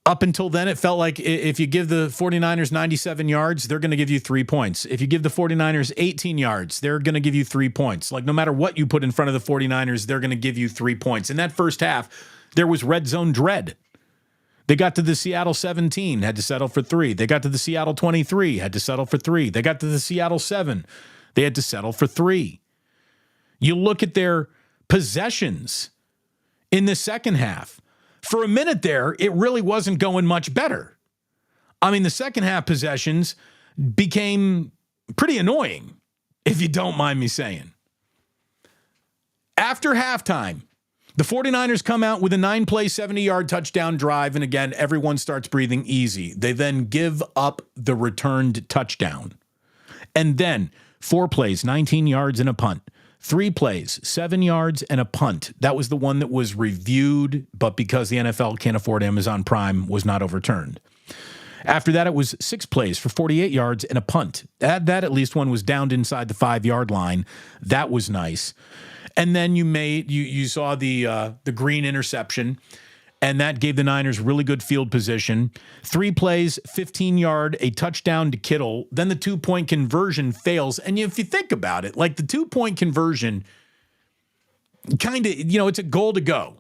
up until then, it felt like if you give the 49ers 97 yards, they're going to give you 3 points. If you give the 49ers 18 yards, they're going to give you 3 points. Like no matter what you put in front of the 49ers, they're going to give you 3 points. In that first half, there was red zone dread. They got to the Seattle 17, had to settle for 3. They got to the Seattle 23, had to settle for 3. They got to the Seattle 7, they had to settle for 3. You look at their possessions in the second half. For a minute there, it really wasn't going much better. I mean, the second half possessions became pretty annoying, if you don't mind me saying. After halftime, the 49ers come out with a 9-play, 70-yard touchdown drive, and again, everyone starts breathing easy. They then give up the returned touchdown. And then 4 plays, 19 yards and a punt. 3 plays, 7 yards and a punt. That was the one that was reviewed, but because the NFL can't afford Amazon Prime, was not overturned. After that, it was 6 plays for 48 yards and a punt. That at least one was downed inside the 5-yard line. That was nice. And then you saw the Green interception, and that gave the Niners really good field position. 3 plays, 15-yard, a touchdown to Kittle. Then the 2-point conversion fails. And if you think about it, like the 2-point conversion, kind of, it's a goal to go.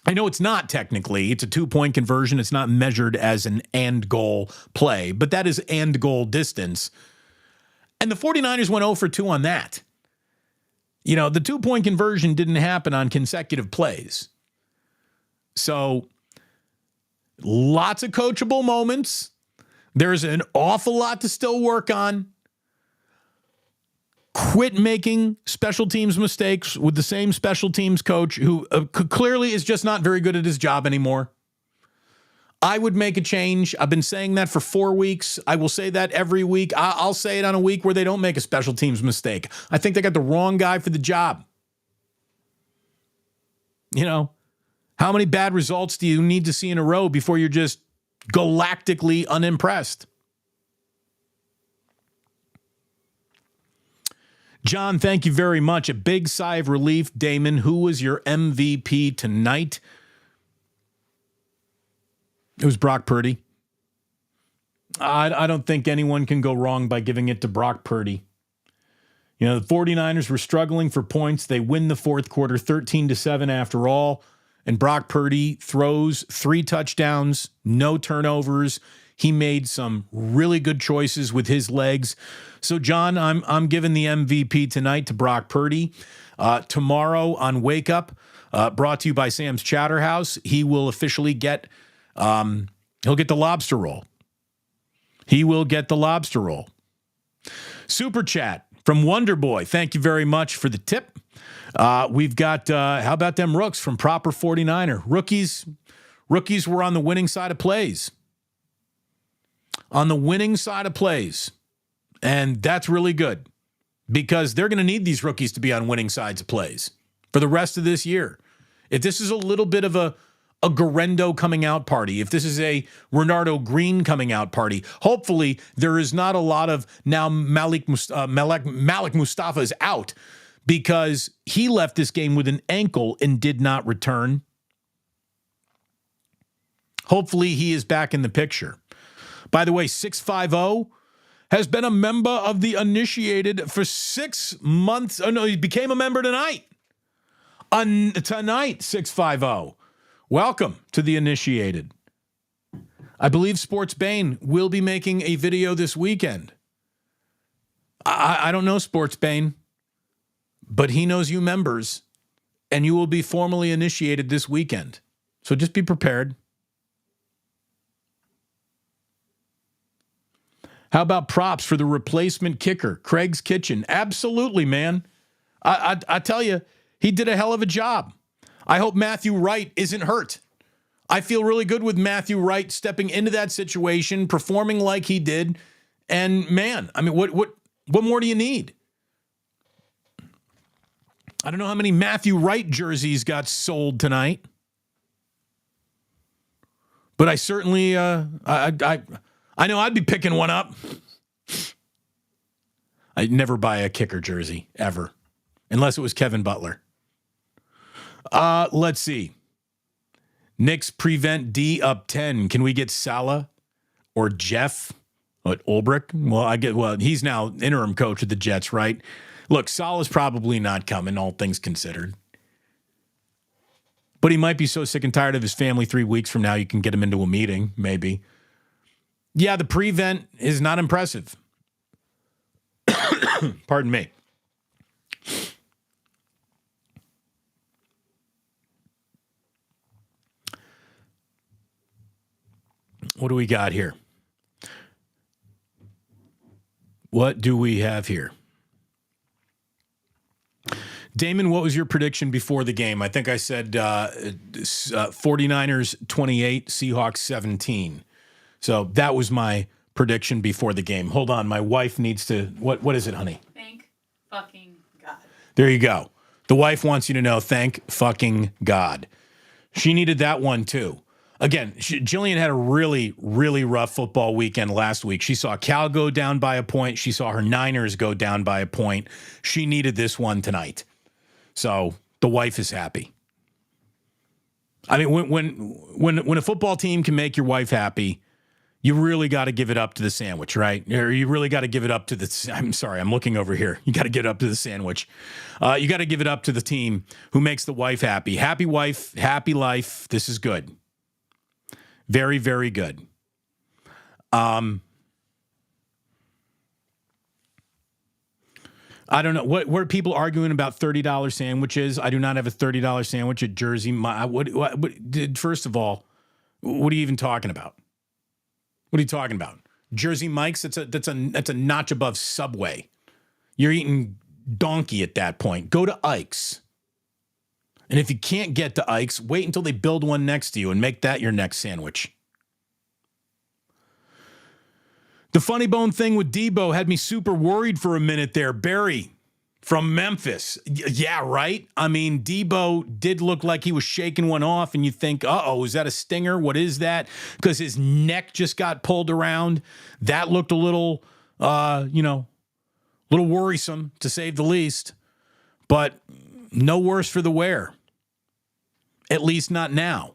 I know it's not technically. It's a 2-point conversion. It's not measured as an and goal play, but that is and goal distance. And the 49ers went 0 for 2 on that. The 2-point conversion didn't happen on consecutive plays. So lots of coachable moments. There's an awful lot to still work on. Quit making special teams mistakes with the same special teams coach who clearly is just not very good at his job anymore. I would make a change. I've been saying that for 4 weeks. I will say that every week. I'll say it on a week where they don't make a special teams mistake. I think they got the wrong guy for the job. You know, how many bad results do you need to see in a row before you're just galactically unimpressed? John, thank you very much. A big sigh of relief. Damon, who was your MVP tonight? It was Brock Purdy. I don't think anyone can go wrong by giving it to Brock Purdy. You know, the 49ers were struggling for points. They win the fourth quarter 13-7 after all. And Brock Purdy throws 3 touchdowns, no turnovers. He made some really good choices with his legs. So, John, I'm giving the MVP tonight to Brock Purdy. Tomorrow on Wake Up, brought to you by Sam's Chowder House, he will officially get he'll get the lobster roll. He will get the lobster roll. Super chat from Wonder Boy. Thank you very much for the tip. We've got how about them Rooks from Proper 49er? Rookies were on the winning side of plays. On the winning side of plays. And that's really good because they're going to need these rookies to be on winning sides of plays for the rest of this year. If this is a little bit of a Garendo coming out party, if this is a Renardo Green coming out party, hopefully there is not a lot of now Malik Mustafa is out because he left this game with an ankle and did not return. Hopefully he is back in the picture. By the way, 650 has been a member of the Initiated for 6 months. Oh, no, he became a member tonight. Tonight, 650. Welcome to the Initiated. I believe Sports Bane will be making a video this weekend. I don't know Sports Bane, but he knows you members, and you will be formally initiated this weekend. So just be prepared. How about props for the replacement kicker, Craig's Kitchen? Absolutely, man. I tell you, he did a hell of a job. I hope Matthew Wright isn't hurt. I feel really good with Matthew Wright stepping into that situation, performing like he did. And man, I mean, what more do you need? I don't know how many Matthew Wright jerseys got sold tonight, but I certainly, I know I'd be picking one up. I'd never buy a kicker jersey, ever. Unless it was Kevin Butler. Let's see. Knicks prevent D up 10. Can we get Salah or Jeff at Ulbrich? Well, he's now interim coach of the Jets, right? Look, Salah's probably not coming, all things considered. But he might be so sick and tired of his family 3 weeks from now, you can get him into a meeting, maybe. Yeah, the prevent is not impressive. Pardon me. What do we got here? What do we have here? Damon, what was your prediction before the game? I think I said 49ers 28, Seahawks 17. So that was my prediction before the game. Hold on, my wife needs to, what is it, honey? Thank fucking God. There you go. The wife wants you to know, thank fucking God. She needed that one too. Again, Jillian had a really, really rough football weekend last week. She saw Cal go down by a point. She saw her Niners go down by a point. She needed this one tonight. So the wife is happy. I mean, when a football team can make your wife happy, you really got to give it up to the sandwich, right? Or you really got to give it up to the, I'm sorry, I'm looking over here. You got to give it up to the sandwich. You got to give it up to the team who makes the wife happy. Happy wife, happy life. This is good. Very, very good. I don't know what are people arguing about $30 sandwiches. I do not have a $30 sandwich at Jersey. First of all, what are you even talking about? What are you talking about? Jersey Mike's, that's a notch above Subway. You're eating donkey at that point. Go to Ike's. And if you can't get to Ike's, wait until they build one next to you and make that your next sandwich. The funny bone thing with Debo had me super worried for a minute there. Barry from Memphis. Yeah, right? I mean, Debo did look like he was shaking one off, and you think, uh-oh, is that a stinger? What is that? Because his neck just got pulled around. That looked a little, little worrisome, to say the least. But no worse for the wear. At least not now.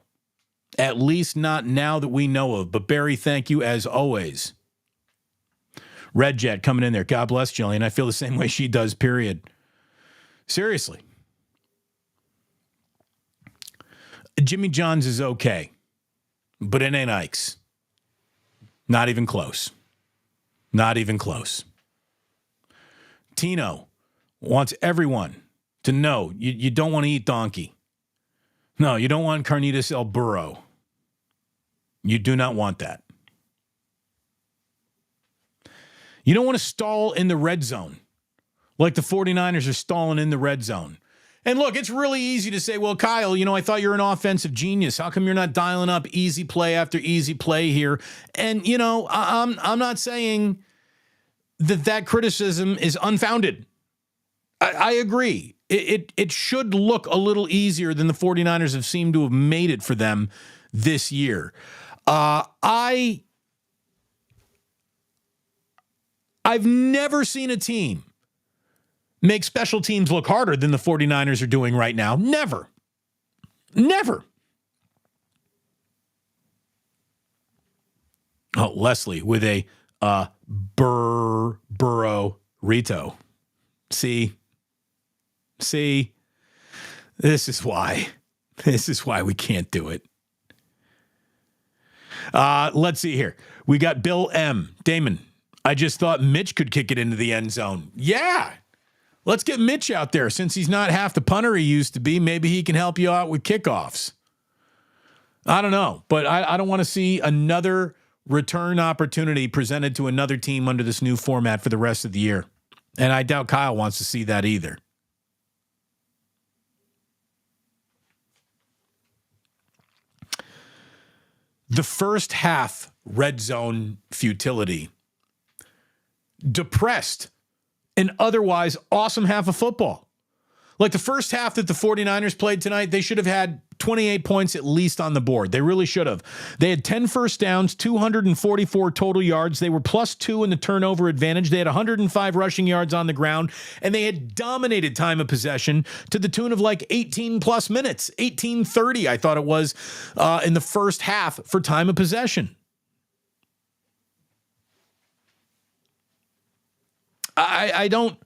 At least not now that we know of. But Barry, thank you as always. Red Jet coming in there. God bless Jillian. I feel the same way she does, period. Seriously. Jimmy John's is okay, but it ain't Ike's. Not even close. Not even close. Tino wants everyone to know you don't want to eat donkey. No, you don't want carnitas el burro. You do not want that. You don't want to stall in the red zone like the 49ers are stalling in the red zone. And look, it's really easy to say, well, Kyle, I thought you're an offensive genius. How come you're not dialing up easy play after easy play here? And, I'm not saying that criticism is unfounded. I agree. It should look a little easier than the 49ers have seemed to have made it for them this year. I've never seen a team make special teams look harder than the 49ers are doing right now. Never. Never. Oh, Leslie with a burro-rito. See, this is why we can't do it. Let's see here. We got Bill M. Damon. I just thought Mitch could kick it into the end zone. Yeah. Let's get Mitch out there. Since he's not half the punter he used to be, maybe he can help you out with kickoffs. I don't know, but I don't want to see another return opportunity presented to another team under this new format for the rest of the year. And I doubt Kyle wants to see that either. The first half red zone futility depressed an otherwise awesome half of football. Like the first half that the 49ers played tonight, they should have had 28 points at least on the board. They really should have. They had 10 first downs, 244 total yards. They were +2 in the turnover advantage. They had 105 rushing yards on the ground, and they had dominated time of possession to the tune of like 18 plus minutes, 18:30, I thought it was, in the first half for time of possession. I don't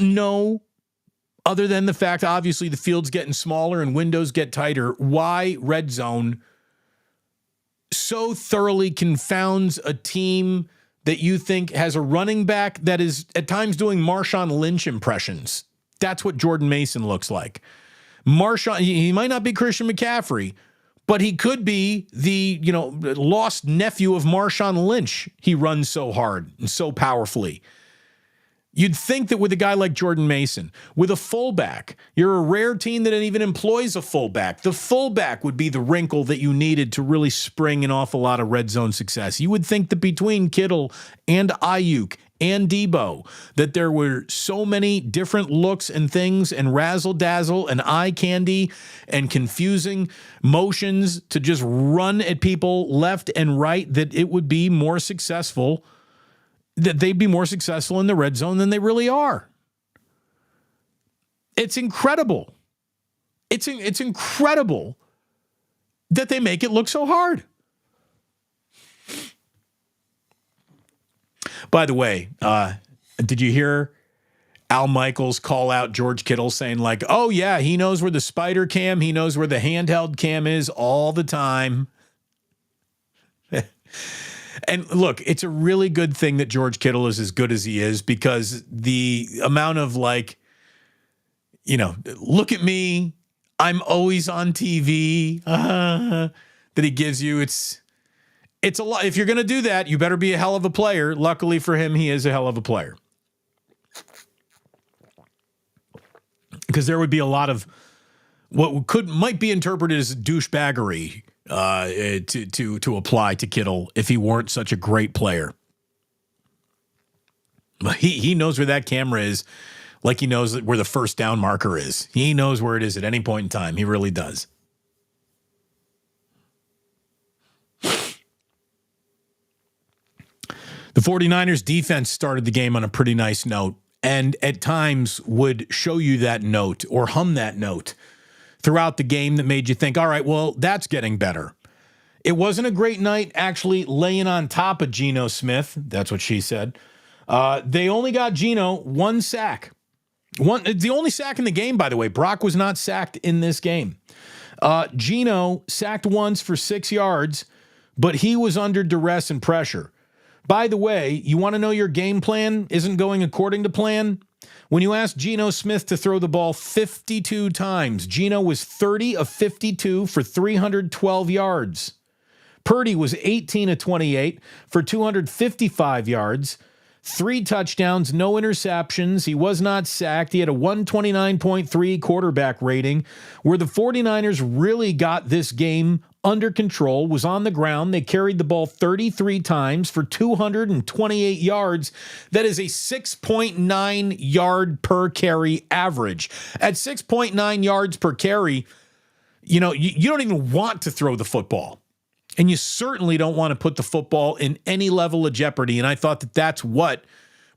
know, other than the fact, obviously, the field's getting smaller and windows get tighter, why red zone so thoroughly confounds a team that you think has a running back that is at times doing Marshawn Lynch impressions. That's what Jordan Mason looks like. Marshawn, he might not be Christian McCaffrey, but he could be the, lost nephew of Marshawn Lynch. He runs so hard and so powerfully. You'd think that with a guy like Jordan Mason, with a fullback, you're a rare team that even employs a fullback. The fullback would be the wrinkle that you needed to really spring an awful lot of red zone success. You would think that between Kittle and Ayuk and Debo, that there were so many different looks and things and razzle-dazzle and eye candy and confusing motions to just run at people left and right, that it would be more successful, that they'd be more successful in the red zone than they really are. It's incredible. It's incredible that they make it look so hard. By the way, did you hear Al Michaels call out George Kittle saying like, oh yeah, he knows where the spider cam, he knows where the handheld cam is all the time. And look, it's a really good thing that George Kittle is as good as he is, because the amount of look at me, I'm always on TV that he gives you, it's a lot. If you're going to do that, you better be a hell of a player. Luckily for him, he is a hell of a player. Because there would be a lot of what might be interpreted as douchebaggery to apply to Kittle if he weren't such a great player. But he knows where that camera is, like he knows where the first down marker is. He knows where it is at any point in time. He really does. The 49ers defense started the game on a pretty nice note, and at times would show you that note or hum that note throughout the game that made you think, all right, well, that's getting better. It wasn't a great night actually laying on top of Geno Smith. That's what she said. They only got Geno one sack. The only sack in the game, by the way. Brock was not sacked in this game. Geno sacked once for 6 yards, but he was under duress and pressure. By the way, you want to know your game plan isn't going according to plan? When you asked Geno Smith to throw the ball 52 times, Geno was 30 of 52 for 312 yards. Purdy was 18 of 28 for 255 yards, 3 touchdowns, no interceptions. He was not sacked. He had a 129.3 quarterback rating. Where the 49ers really got this game under control was on the ground. They carried the ball 33 times for 228 yards. That is a 6.9 yard per carry average. At 6.9 yards per carry, you don't even want to throw the football. And you certainly don't want to put the football in any level of jeopardy. And I thought that that's what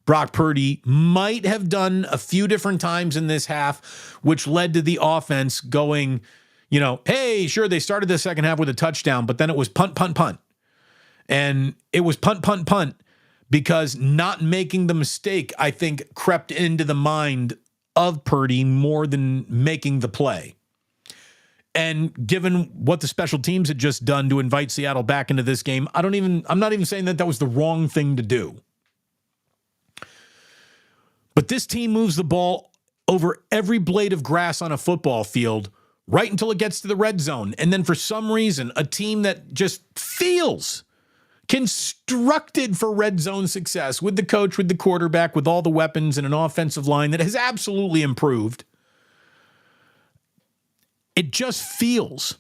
Brock Purdy might have done a few different times in this half, which led to the offense going, hey, sure, they started the second half with a touchdown, but then it was punt, punt, punt. And it was punt, punt, punt because not making the mistake, I think, crept into the mind of Purdy more than making the play. And given what the special teams had just done to invite Seattle back into this game, I'm not even saying that was the wrong thing to do. But this team moves the ball over every blade of grass on a football field right until it gets to the red zone. And then for some reason, a team that just feels constructed for red zone success with the coach, with the quarterback, with all the weapons and an offensive line that has absolutely improved. It just feels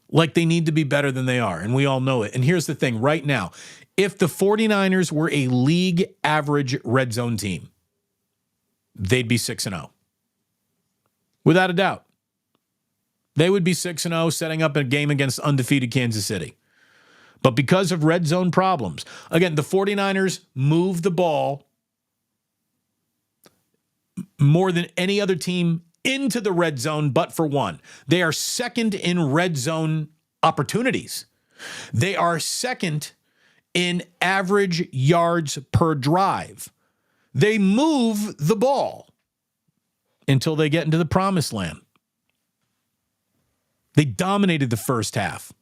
like they need to be better than they are, and we all know it. And here's the thing right now. If the 49ers were a league average red zone team, they'd be 6-0. Without a doubt. They would be 6-0, setting up a game against undefeated Kansas City. But because of red zone problems, again, the 49ers move the ball more than any other team into the red zone, but for one. They are second in red zone opportunities. They are second in average yards per drive. They move the ball until they get into the promised land. They dominated the first half.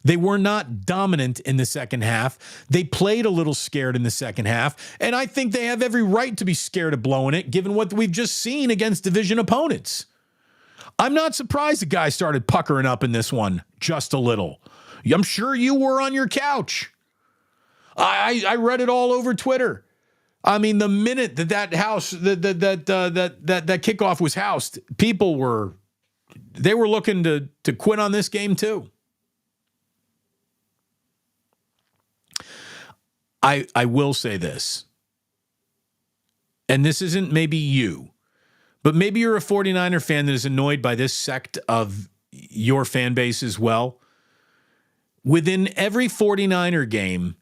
They were not dominant in the second half. They played a little scared in the second half, and I think they have every right to be scared of blowing it, given what we've just seen against division opponents. I'm not surprised the guy started puckering up in this one just a little. I'm sure you were on your couch. I read it all over Twitter. I mean, the minute that kickoff was housed, people were looking to quit on this game too. I will say this, and this isn't maybe you, but maybe you're a 49er fan that is annoyed by this sect of your fan base as well. Within every 49er game,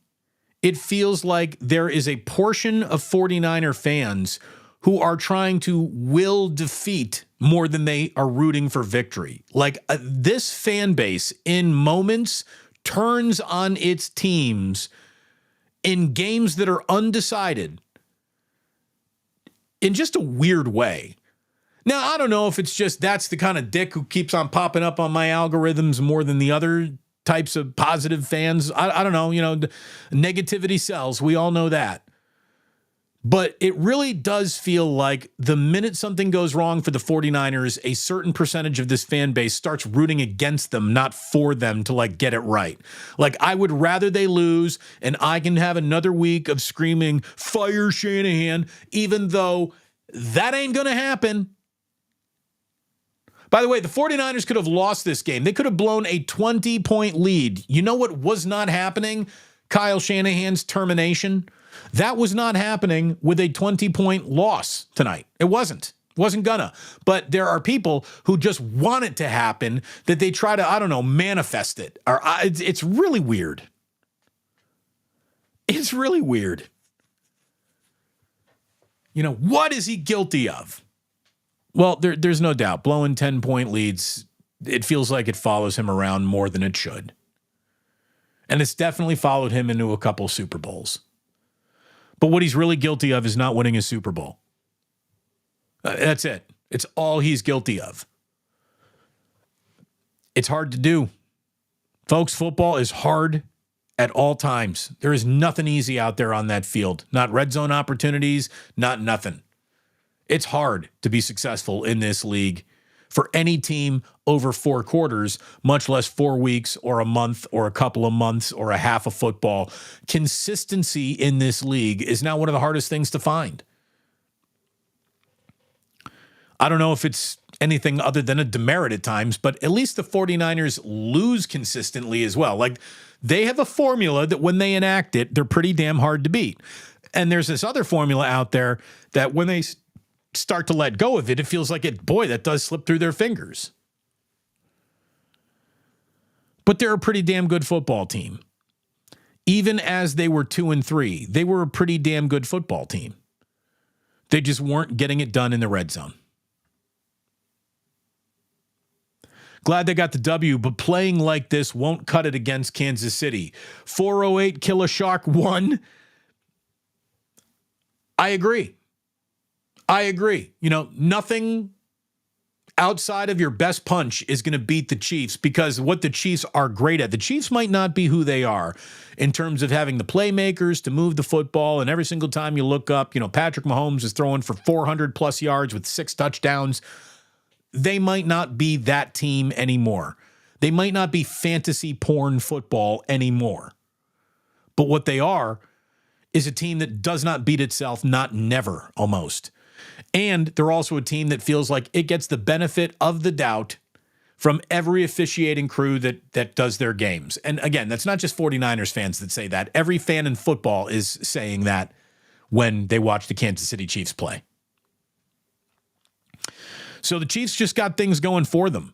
it feels like there is a portion of 49er fans who are trying to will defeat more than they are rooting for victory. Like this fan base in moments turns on its teams in games that are undecided in just a weird way. Now, I don't know if it's just that's the kind of dick who keeps on popping up on my algorithms more than the other types of positive fans. I don't know, negativity sells. We all know that. But it really does feel like the minute something goes wrong for the 49ers, a certain percentage of this fan base starts rooting against them, not for them to get it right. I would rather they lose and I can have another week of screaming, fire Shanahan, even though that ain't going to happen. By the way, the 49ers could have lost this game. They could have blown a 20-point lead. You know what was not happening? Kyle Shanahan's termination. That was not happening with a 20-point loss tonight. It wasn't. Wasn't gonna. But there are people who just want it to happen, that they try to, manifest it. It's really weird. It's really weird. What is he guilty of? Well, there's no doubt. Blowing 10-point leads, it feels like it follows him around more than it should. And it's definitely followed him into a couple Super Bowls. But what he's really guilty of is not winning a Super Bowl. That's it. It's all he's guilty of. It's hard to do. Folks, football is hard at all times. There is nothing easy out there on that field. Not red zone opportunities, not nothing. It's hard to be successful in this league for any team over 4 quarters, much less 4 weeks or a month or a couple of months or a half of football. Consistency in this league is now one of the hardest things to find. I don't know if it's anything other than a demerit at times, but at least the 49ers lose consistently as well. They have a formula that when they enact it, they're pretty damn hard to beat. And there's this other formula out there that when they start to let go of it, it feels like that does slip through their fingers. But they're a pretty damn good football team. Even as they were 2-3, they were a pretty damn good football team. They just weren't getting it done in the red zone. Glad they got the W, but playing like this won't cut it against Kansas City. 408 Killer Shark 1. I agree. Nothing outside of your best punch is going to beat the Chiefs, because what the Chiefs are great at, the Chiefs might not be who they are in terms of having the playmakers to move the football. And every single time you look up, Patrick Mahomes is throwing for 400 plus yards with 6 touchdowns. They might not be that team anymore. They might not be fantasy porn football anymore. But what they are is a team that does not beat itself, not never, almost. And they're also a team that feels like it gets the benefit of the doubt from every officiating crew that does their games. And again, that's not just 49ers fans that say that. Every fan in football is saying that when they watch the Kansas City Chiefs play. So the Chiefs just got things going for them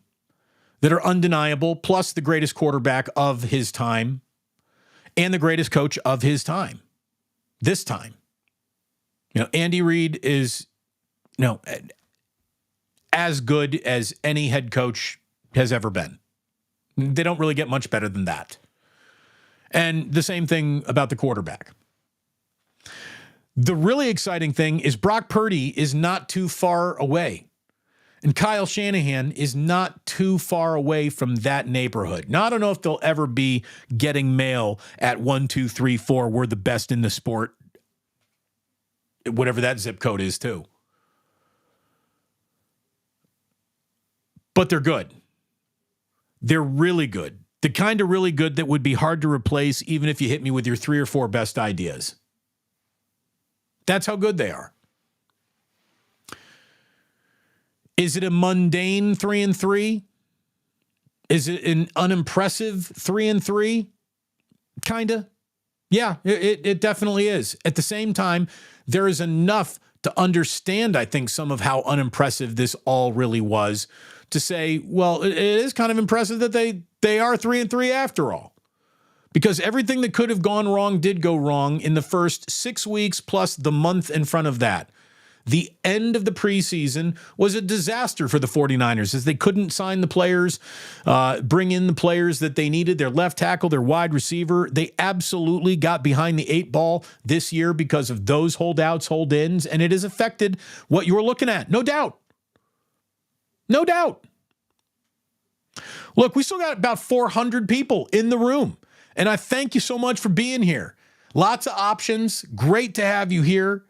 that are undeniable, plus the greatest quarterback of his time and the greatest coach of his time. This time. Andy Reid is as good as any head coach has ever been. They don't really get much better than that. And the same thing about the quarterback. The really exciting thing is Brock Purdy is not too far away. And Kyle Shanahan is not too far away from that neighborhood. Now, I don't know if they'll ever be getting mail at 1, 2, 3, 4. We're the best in the sport. Whatever that zip code is, too. But they're good. They're really good. The kind of really good that would be hard to replace even if you hit me with your 3 or 4 best ideas. That's how good they are. Is it a mundane 3-3? Is it an unimpressive 3-3? Kinda. Yeah, it definitely is. At the same time, there is enough to understand, I think, some of how unimpressive this all really was to say, well, it is kind of impressive that they are 3-3 after all. Because everything that could have gone wrong did go wrong in the first 6 weeks plus the month in front of that. The end of the preseason was a disaster for the 49ers as they couldn't sign the players, bring in the players that they needed, their left tackle, their wide receiver. They absolutely got behind the 8 ball this year because of those holdouts, hold-ins, and it has affected what you're looking at. No doubt. No doubt. Look, we still got about 400 people in the room, and I thank you so much for being here. Lots of options. Great to have you here.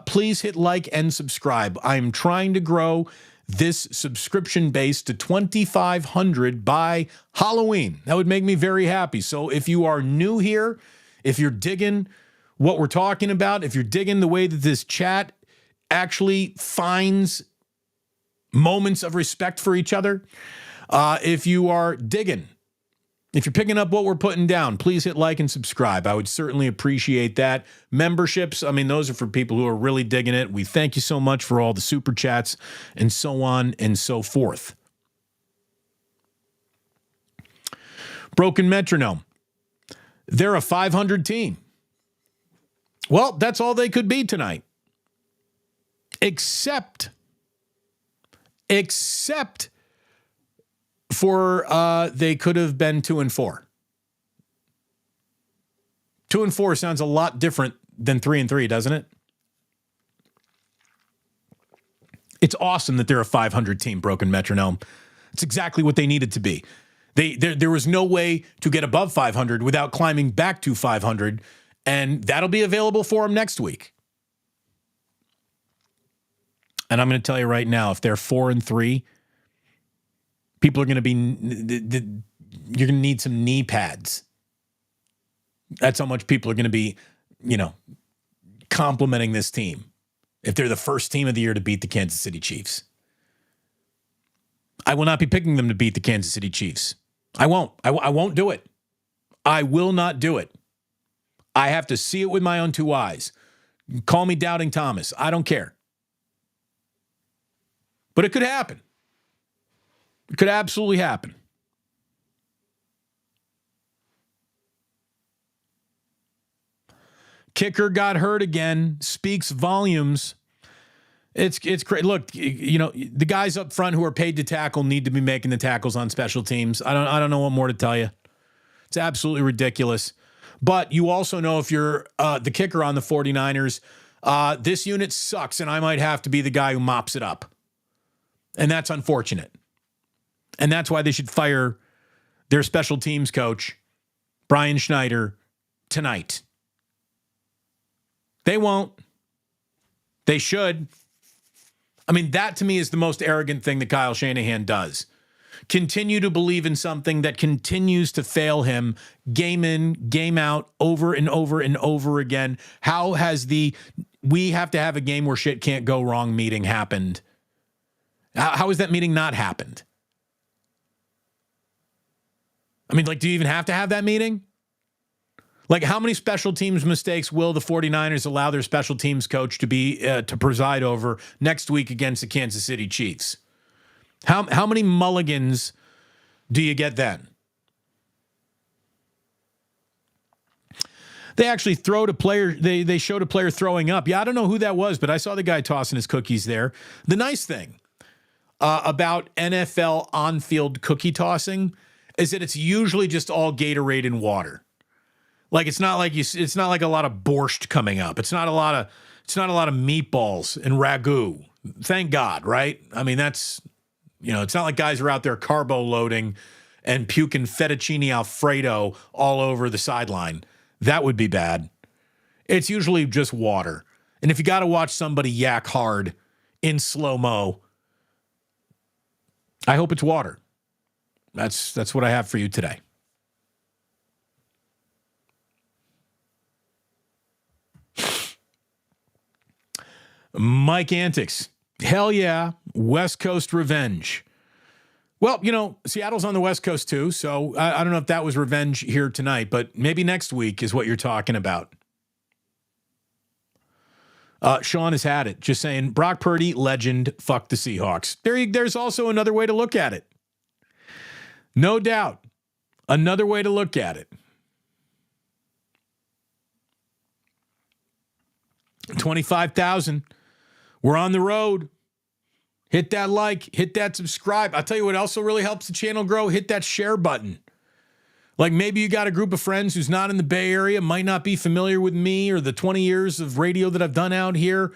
Please hit like and subscribe. I'm trying to grow this subscription base to 2,500 by Halloween. That would make me very happy. So if you are new here, if you're digging what we're talking about, if you're digging the way that this chat actually finds moments of respect for each other, if you are digging, if you're picking up what we're putting down, please hit like and subscribe. I would certainly appreciate that. Memberships, I mean, those are for people who are really digging it. We thank you so much for all the super chats and so on and so forth. Broken Metronome. They're a 500 team. Well, that's all they could be tonight. Except for they could have been 2-4. 2-4 sounds a lot different than 3-3, doesn't it? It's awesome that they're a 500 team, Broken Metronome. It's exactly what they needed to be. There was no way to get above 500 without climbing back to 500, and that'll be available for them next week. And I'm going to tell you right now, if they're 4-3, people are going to be, you're going to need some knee pads. That's how much people are going to be, complimenting this team if they're the first team of the year to beat the Kansas City Chiefs. I will not be picking them to beat the Kansas City Chiefs. I won't. I won't do it. I will not do it. I have to see it with my own two eyes. Call me Doubting Thomas. I don't care. But it could happen. It could absolutely happen. Kicker got hurt again. Speaks volumes. It's great. Look, the guys up front who are paid to tackle need to be making the tackles on special teams. I don't know what more to tell you. It's absolutely ridiculous. But you also know if you're the kicker on the 49ers, this unit sucks, and I might have to be the guy who mops it up. And that's unfortunate. And that's why they should fire their special teams coach, Brian Schneider, tonight. They won't. They should. I mean, that to me is the most arrogant thing that Kyle Shanahan does. Continue to believe in something that continues to fail him game in, game out, over and over and over again. How has we have to have a game where shit can't go wrong meeting happened? How has that meeting not happened? I mean, do you even have to have that meeting? How many special teams mistakes will the 49ers allow their special teams coach to be to preside over next week against the Kansas City Chiefs? How many mulligans do you get then? They actually throw to player. They showed a player throwing up. Yeah, I don't know who that was, but I saw the guy tossing his cookies there. The nice thing about NFL on-field cookie tossing is that it's usually just all Gatorade and water. It's not like a lot of borscht coming up. It's not a lot of meatballs and ragu. Thank God, right? I mean, that's, it's not like guys are out there carbo loading and puking fettuccine Alfredo all over the sideline. That would be bad. It's usually just water. And if you got to watch somebody yak hard in slow-mo, I hope it's water. That's what I have for you today. Mike Antics. Hell yeah. West Coast revenge. Well, Seattle's on the West Coast too, so I don't know if that was revenge here tonight, but maybe next week is what you're talking about. Sean has had it. Just saying, Brock Purdy, legend, fuck the Seahawks. There's also another way to look at it. No doubt. Another way to look at it. 25,000. We're on the road. Hit that like, hit that subscribe. I'll tell you what also really helps the channel grow. Hit that share button. Maybe you got a group of friends who's not in the Bay Area, might not be familiar with me or the 20 years of radio that I've done out here.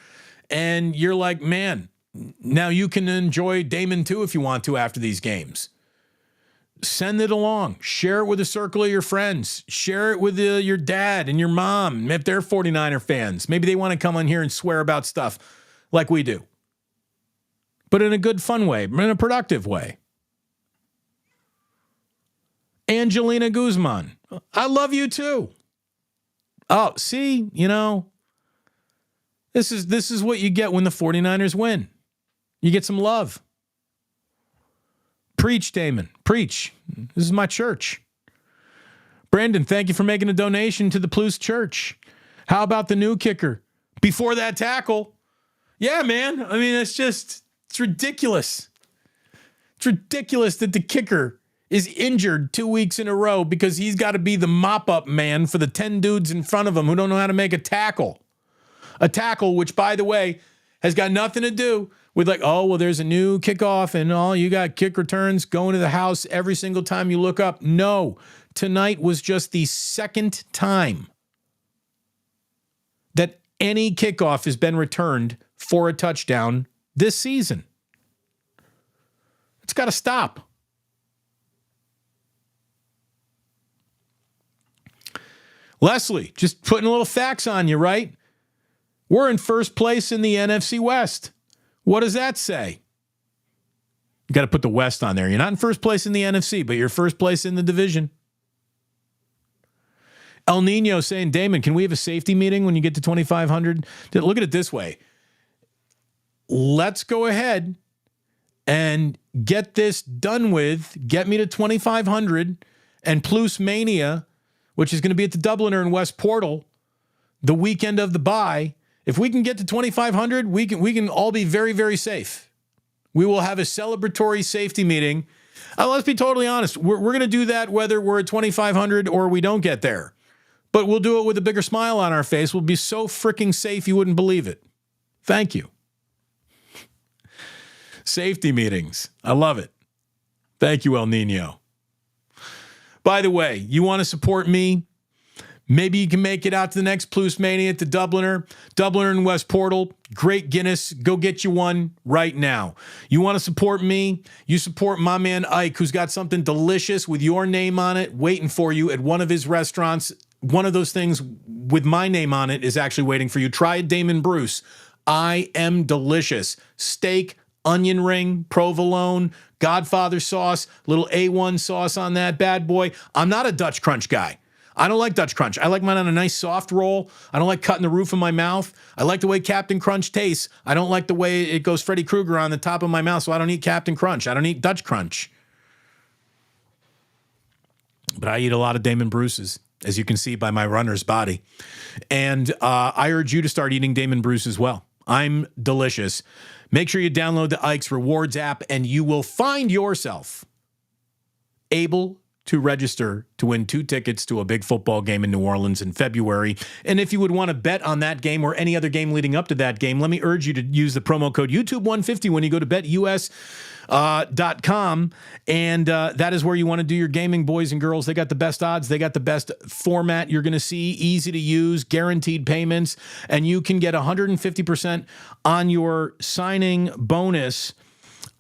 And you're like, man, now you can enjoy Damon too if you want to after these games. Send it along. Share it with a circle of your friends. Share it with your dad and your mom if they're 49er fans. Maybe they want to come on here and swear about stuff like we do, but in a good, fun way, in a productive way. Angelina Guzman, I love you too. Oh, see, this is what you get when the 49ers win. You get some love. Preach, Damon. Preach. This is my church. Brandon, thank you for making a donation to the Plus Church. How about the new kicker? Before that tackle. Yeah, man. I mean, it's ridiculous. It's ridiculous that the kicker is injured 2 weeks in a row because he's got to be the mop-up man for the 10 dudes in front of him who don't know how to make a tackle. A tackle, which, by the way, has got nothing to do with there's a new kickoff and you got kick returns going to the house every single time you look up. No, tonight was just the second time that any kickoff has been returned for a touchdown this season. It's got to stop. Leslie, just putting a little facts on you, right? We're in first place in the NFC West. What does that say? You got to put the West on there. You're not in first place in the NFC, but you're first place in the division. El Nino saying, Damon, can we have a safety meeting when you get to 2,500? Look at it this way. Let's go ahead and get this done with. Get me to 2,500 and Plus Mania, which is going to be at the Dubliner in West Portal, the weekend of the bye. If we can get to 2,500, we can all be very, very safe. We will have a celebratory safety meeting. Let's be totally honest. We're going to do that whether we're at 2,500 or we don't get there. But we'll do it with a bigger smile on our face. We'll be so freaking safe you wouldn't believe it. Thank you. Safety meetings. I love it. Thank you, El Nino. By the way, you want to support me? Maybe you can make it out to the next Plus Mania at the Dubliner in West Portal. Great Guinness. Go get you one right now. You want to support me? You support my man Ike, who's got something delicious with your name on it waiting for you at one of his restaurants. One of those things with my name on it is actually waiting for you. Try it, Damon Bruce. I am delicious. Steak, onion ring, provolone, Godfather sauce, little A1 sauce on that bad boy. I'm not a Dutch Crunch guy. I don't like Dutch Crunch. I like mine on a nice soft roll. I don't like cutting the roof of my mouth. I like the way Captain Crunch tastes. I don't like the way it goes Freddy Krueger on the top of my mouth, so I don't eat Captain Crunch. I don't eat Dutch Crunch. But I eat a lot of Damon Bruce's, as you can see by my runner's body. And I urge you to start eating Damon Bruce as well. I'm delicious. Make sure you download the Ike's Rewards app, and you will find yourself able to register to win 2 tickets to a big football game in New Orleans in February. And if you would want to bet on that game or any other game leading up to that game, let me urge you to use the promo code YouTube150 when you go to betus.com. And that is where you want to do your gaming, boys and girls. They got the best odds. They got the best format you're going to see, easy to use, guaranteed payments, and you can get 150% on your signing bonus,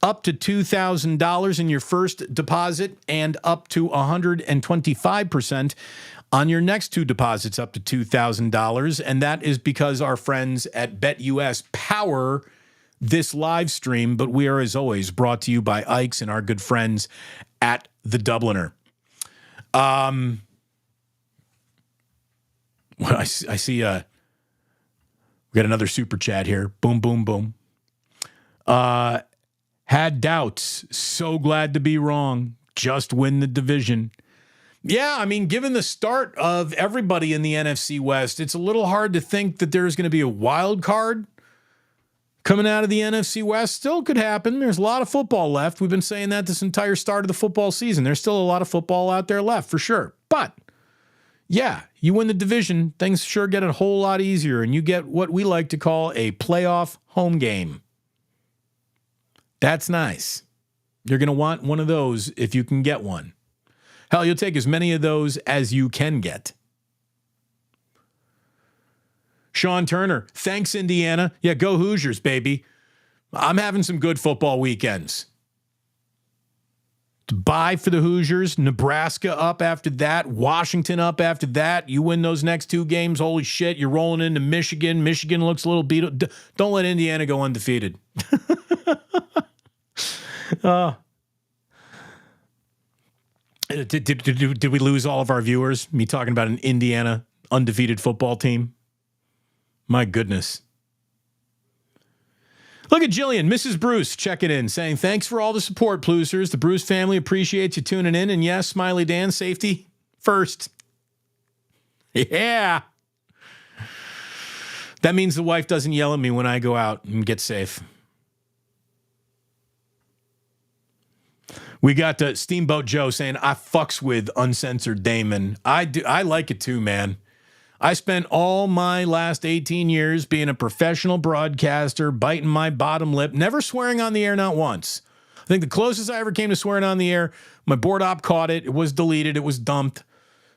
up to $2,000 in your first deposit and up to 125% on your next 2 deposits up to $2,000. And that is because our friends at BetUS power this live stream. But we are, as always, brought to you by Ike's and our good friends at the Dubliner. Well, I see we got another super chat here. Boom, boom, boom. Had doubts. So glad to be wrong. Just win the division. Yeah, I mean, given the start of everybody in the NFC West, it's a little hard to think that there's going to be a wild card coming out of the NFC West. Still could happen. There's a lot of football left. We've been saying that this entire start of the football season. There's still a lot of football out there left, for sure. But, yeah, you win the division, things sure get a whole lot easier, and you get what we like to call a playoff home game. That's nice. You're going to want one of those if you can get one. Hell, you'll take as many of those as you can get. Sean Turner, thanks, Indiana. Yeah, go Hoosiers, baby. I'm having some good football weekends. Bye for the Hoosiers. Nebraska up after that. Washington up after that. You win those next 2 games. Holy shit. You're rolling into Michigan. Michigan looks a little beat up. Don't let Indiana go undefeated. Did we lose all of our viewers? Me talking about an Indiana undefeated football team? My goodness. Look at Jillian, Mrs. Bruce, checking in, saying, thanks for all the support, Plusers. The Bruce family appreciates you tuning in. And yes, Smiley Dan, safety first. Yeah. That means the wife doesn't yell at me when I go out and get safe. We got Steamboat Joe saying, I fucks with Uncensored Damon. I do. I like it too, man. I spent all my last 18 years being a professional broadcaster, biting my bottom lip, never swearing on the air, not once. I think the closest I ever came to swearing on the air, my board op caught it. It was deleted. It was dumped. A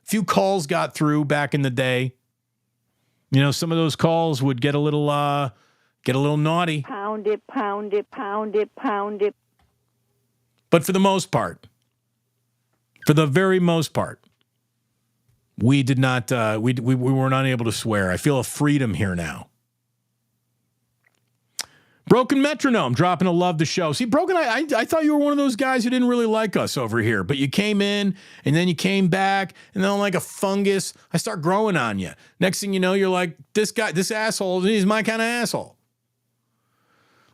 few calls got through back in the day. You know, some of those calls would get a little naughty. Pound it, pound it, pound it, pound it. But for the most part, for the very most part, we did not, we were not able to swear. I feel a freedom here now. Broken Metronome, dropping a love the show. See, Broken, I thought you were one of those guys who didn't really like us over here, but you came in, and then you came back, and then like a fungus, I start growing on you. Next thing you know, you're like, this guy, this asshole, he's my kind of asshole.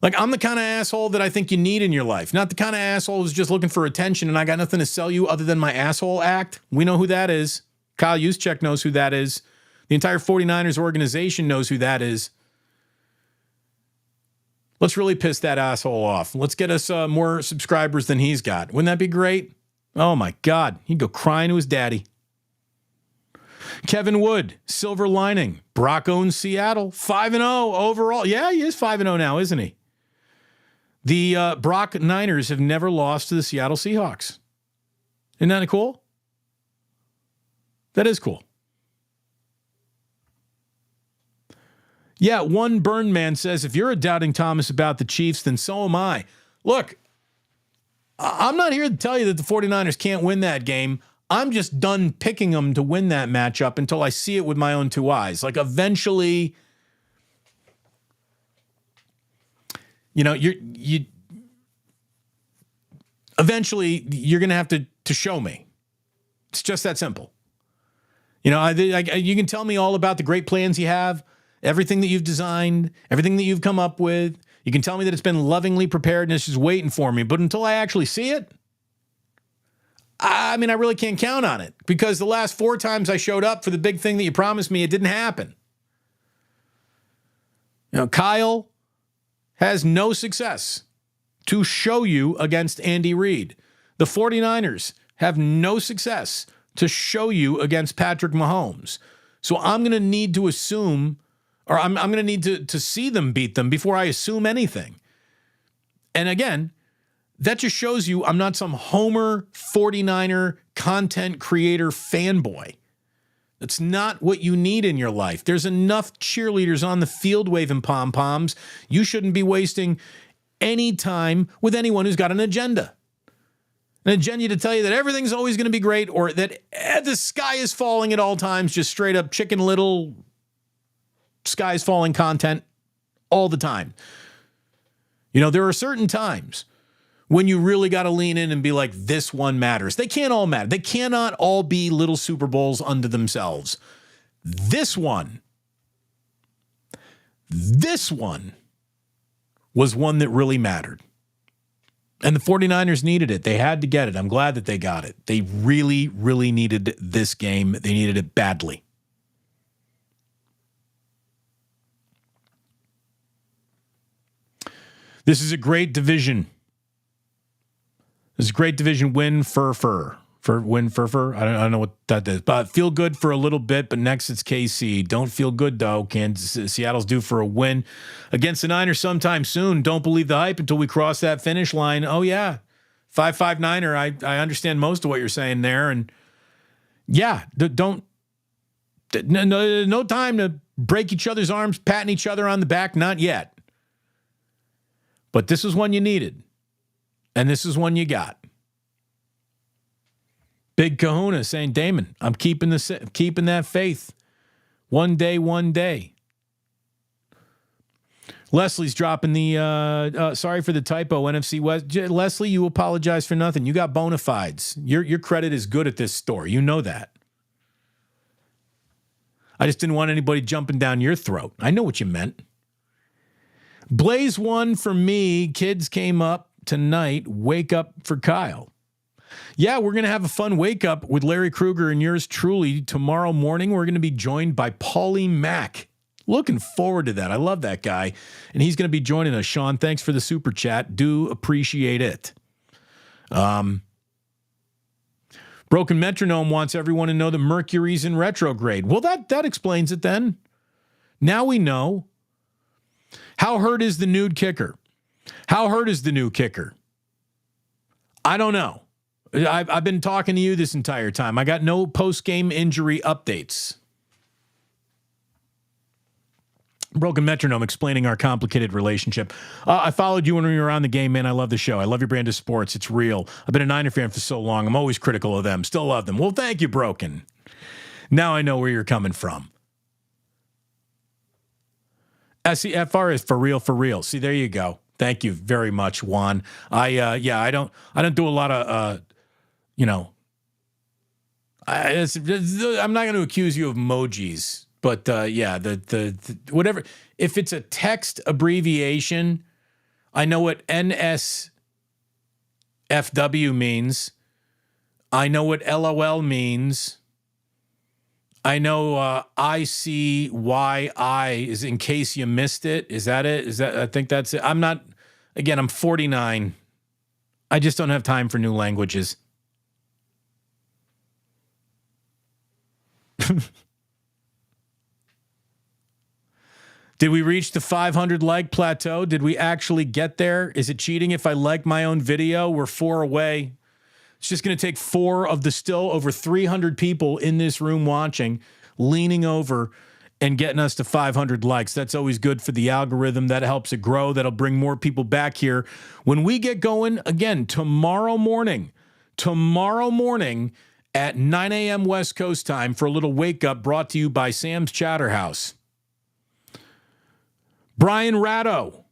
Like, I'm the kind of asshole that I think you need in your life, not the kind of asshole who's just looking for attention, and I got nothing to sell you other than my asshole act. We know who that is. Kyle Juszczyk knows who that is. The entire 49ers organization knows who that is. Let's really piss that asshole off. Let's get us more subscribers than he's got. Wouldn't that be great? Oh, my God. He'd go crying to his daddy. Kevin Wood, silver lining. Brock owns Seattle. 5-0 overall. Yeah, he is 5-0 now, isn't he? The Brock Niners have never lost to the Seattle Seahawks. Isn't that cool? That is cool. Yeah, one Burn Man says, if you're a doubting Thomas about the Chiefs, then so am I. Look, I'm not here to tell you that the 49ers can't win that game. I'm just done picking them to win that matchup until I see it with my own 2 eyes. Like, eventually, you know, eventually you're going to have to show me. It's just that simple. You know, you can tell me all about the great plans you have, everything that you've designed, everything that you've come up with. You can tell me that it's been lovingly prepared and it's just waiting for me. But until I actually see it, I mean, I really can't count on it because the last 4 times I showed up for the big thing that you promised me, it didn't happen. You know, Kyle has no success to show you against Andy Reid. The 49ers have no success to show you against Patrick Mahomes. So I'm going to need to assume, or I'm going to need to see them beat them before I assume anything. And again, that just shows you I'm not some Homer 49er content creator fanboy. That's not what you need in your life. There's enough cheerleaders on the field waving pom-poms. You shouldn't be wasting any time with anyone who's got an agenda. An agenda to tell you that everything's always going to be great or that the sky is falling at all times, just straight up Chicken Little sky is falling content all the time. You know, there are certain times when you really got to lean in and be like, this one matters. They can't all matter. They cannot all be little Super Bowls unto themselves. This one was one that really mattered. And the 49ers needed it. They had to get it. I'm glad that they got it. They really, really needed this game. They needed it badly. This is a great division. This is a great division win for win for. I don't know what that is, but feel good for a little bit. But next it's KC. Don't feel good though. Seattle's due for a win against the Niners sometime soon. Don't believe the hype until we cross that finish line. Oh yeah, 5-5 Niner. I understand most of what you're saying there, and yeah, no time to break each other's arms, patting each other on the back. Not yet. But this is one you needed. And this is one you got. Big Kahuna saying, Damon, I'm keeping that faith. One day, one day. Leslie's dropping the, sorry for the typo, NFC West. Leslie, you apologize for nothing. You got bona fides. Your credit is good at this store. You know that. I just didn't want anybody jumping down your throat. I know what you meant. Blaze one for me. Kids came up tonight. Wake up for Kyle. Yeah, we're going to have a fun wake up with Larry Krueger and yours truly. Tomorrow morning, we're going to be joined by Paulie Mack. Looking forward to that. I love that guy. And he's going to be joining us. Sean, thanks for the super chat. Do appreciate it. Broken Metronome wants everyone to know that Mercury's in retrograde. Well, that explains it then. Now we know. How hurt is the nude kicker? How hurt is the new kicker? I don't know. I've been talking to you this entire time. I got no post-game injury updates. Broken Metronome explaining our complicated relationship. I followed you when we were on the game, man. I love the show. I love your brand of sports. It's real. I've been a Niner fan for so long. I'm always critical of them. Still love them. Well, thank you, Broken. Now I know where you're coming from. SCFR is for real, for real. See, there you go. Thank you very much, Juan. I don't do a lot of, I'm not going to accuse you of emojis, but the whatever. If it's a text abbreviation, I know what NSFW means. I know what LOL means. I know ICYI is in case you missed it. Is that it? I think that's it. I'm 49. I just don't have time for new languages. Did we reach the 500 like plateau? Did we actually get there? Is it cheating if I like my own video? We're 4 away. It's just going to take 4 of the still over 300 people in this room watching, leaning over and getting us to 500 likes. That's always good for the algorithm. That helps it grow. That'll bring more people back here. When we get going again tomorrow morning at 9 a.m. West Coast time for a little wake up brought to you by Sam's Chatterhouse. Brian Ratto.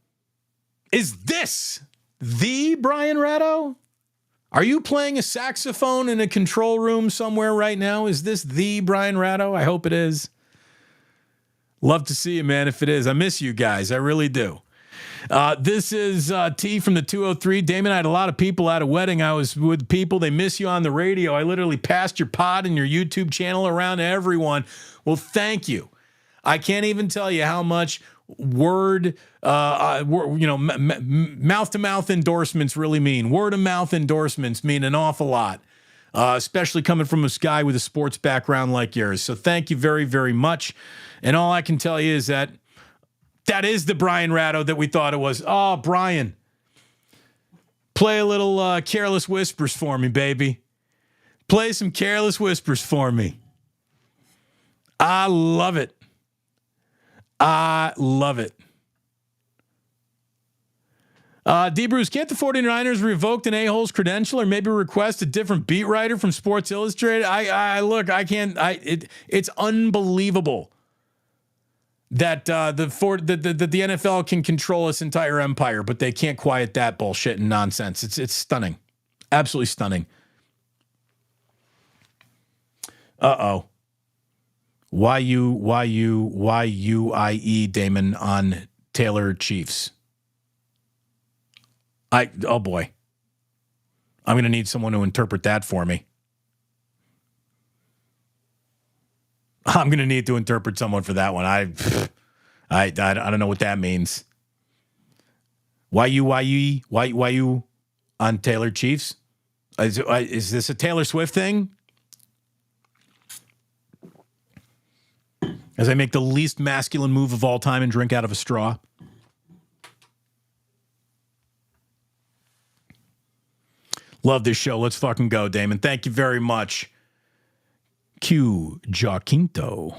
Is this the Brian Ratto? Are you playing a saxophone in a control room somewhere right now? Is this the Brian Ratto? I hope it is. Love to see you, man, if it is. I miss you guys. I really do. This is T from the 203. Damon, I had a lot of people at a wedding. I was with people. They miss you on the radio. I literally passed your pod and your YouTube channel around to everyone. Well, thank you. I can't even tell you how much mouth-to-mouth endorsements really mean. Word-of-mouth endorsements mean an awful lot, especially coming from a guy with a sports background like yours. So thank you very, very much. And all I can tell you is that is the Brian Ratto that we thought it was. Oh, Brian, play a little Careless Whispers for me, baby. Play some Careless Whispers for me. I love it. I love it. D. Bruce, can't the 49ers revoke an a-hole's credential or maybe request a different beat writer from Sports Illustrated? It's unbelievable that the NFL can control this entire empire, but they can't quiet that bullshit and nonsense. It's stunning. Absolutely stunning. Uh-oh. YUIE Damon on Taylor Chiefs. Oh boy. I'm going to need someone to interpret that for me. I'm going to need to interpret someone for that one. I don't know what that means. YU on Taylor Chiefs? Is this a Taylor Swift thing? As I make the least masculine move of all time and drink out of a straw. Love this show. Let's fucking go, Damon. Thank you very much. Q Jacinto.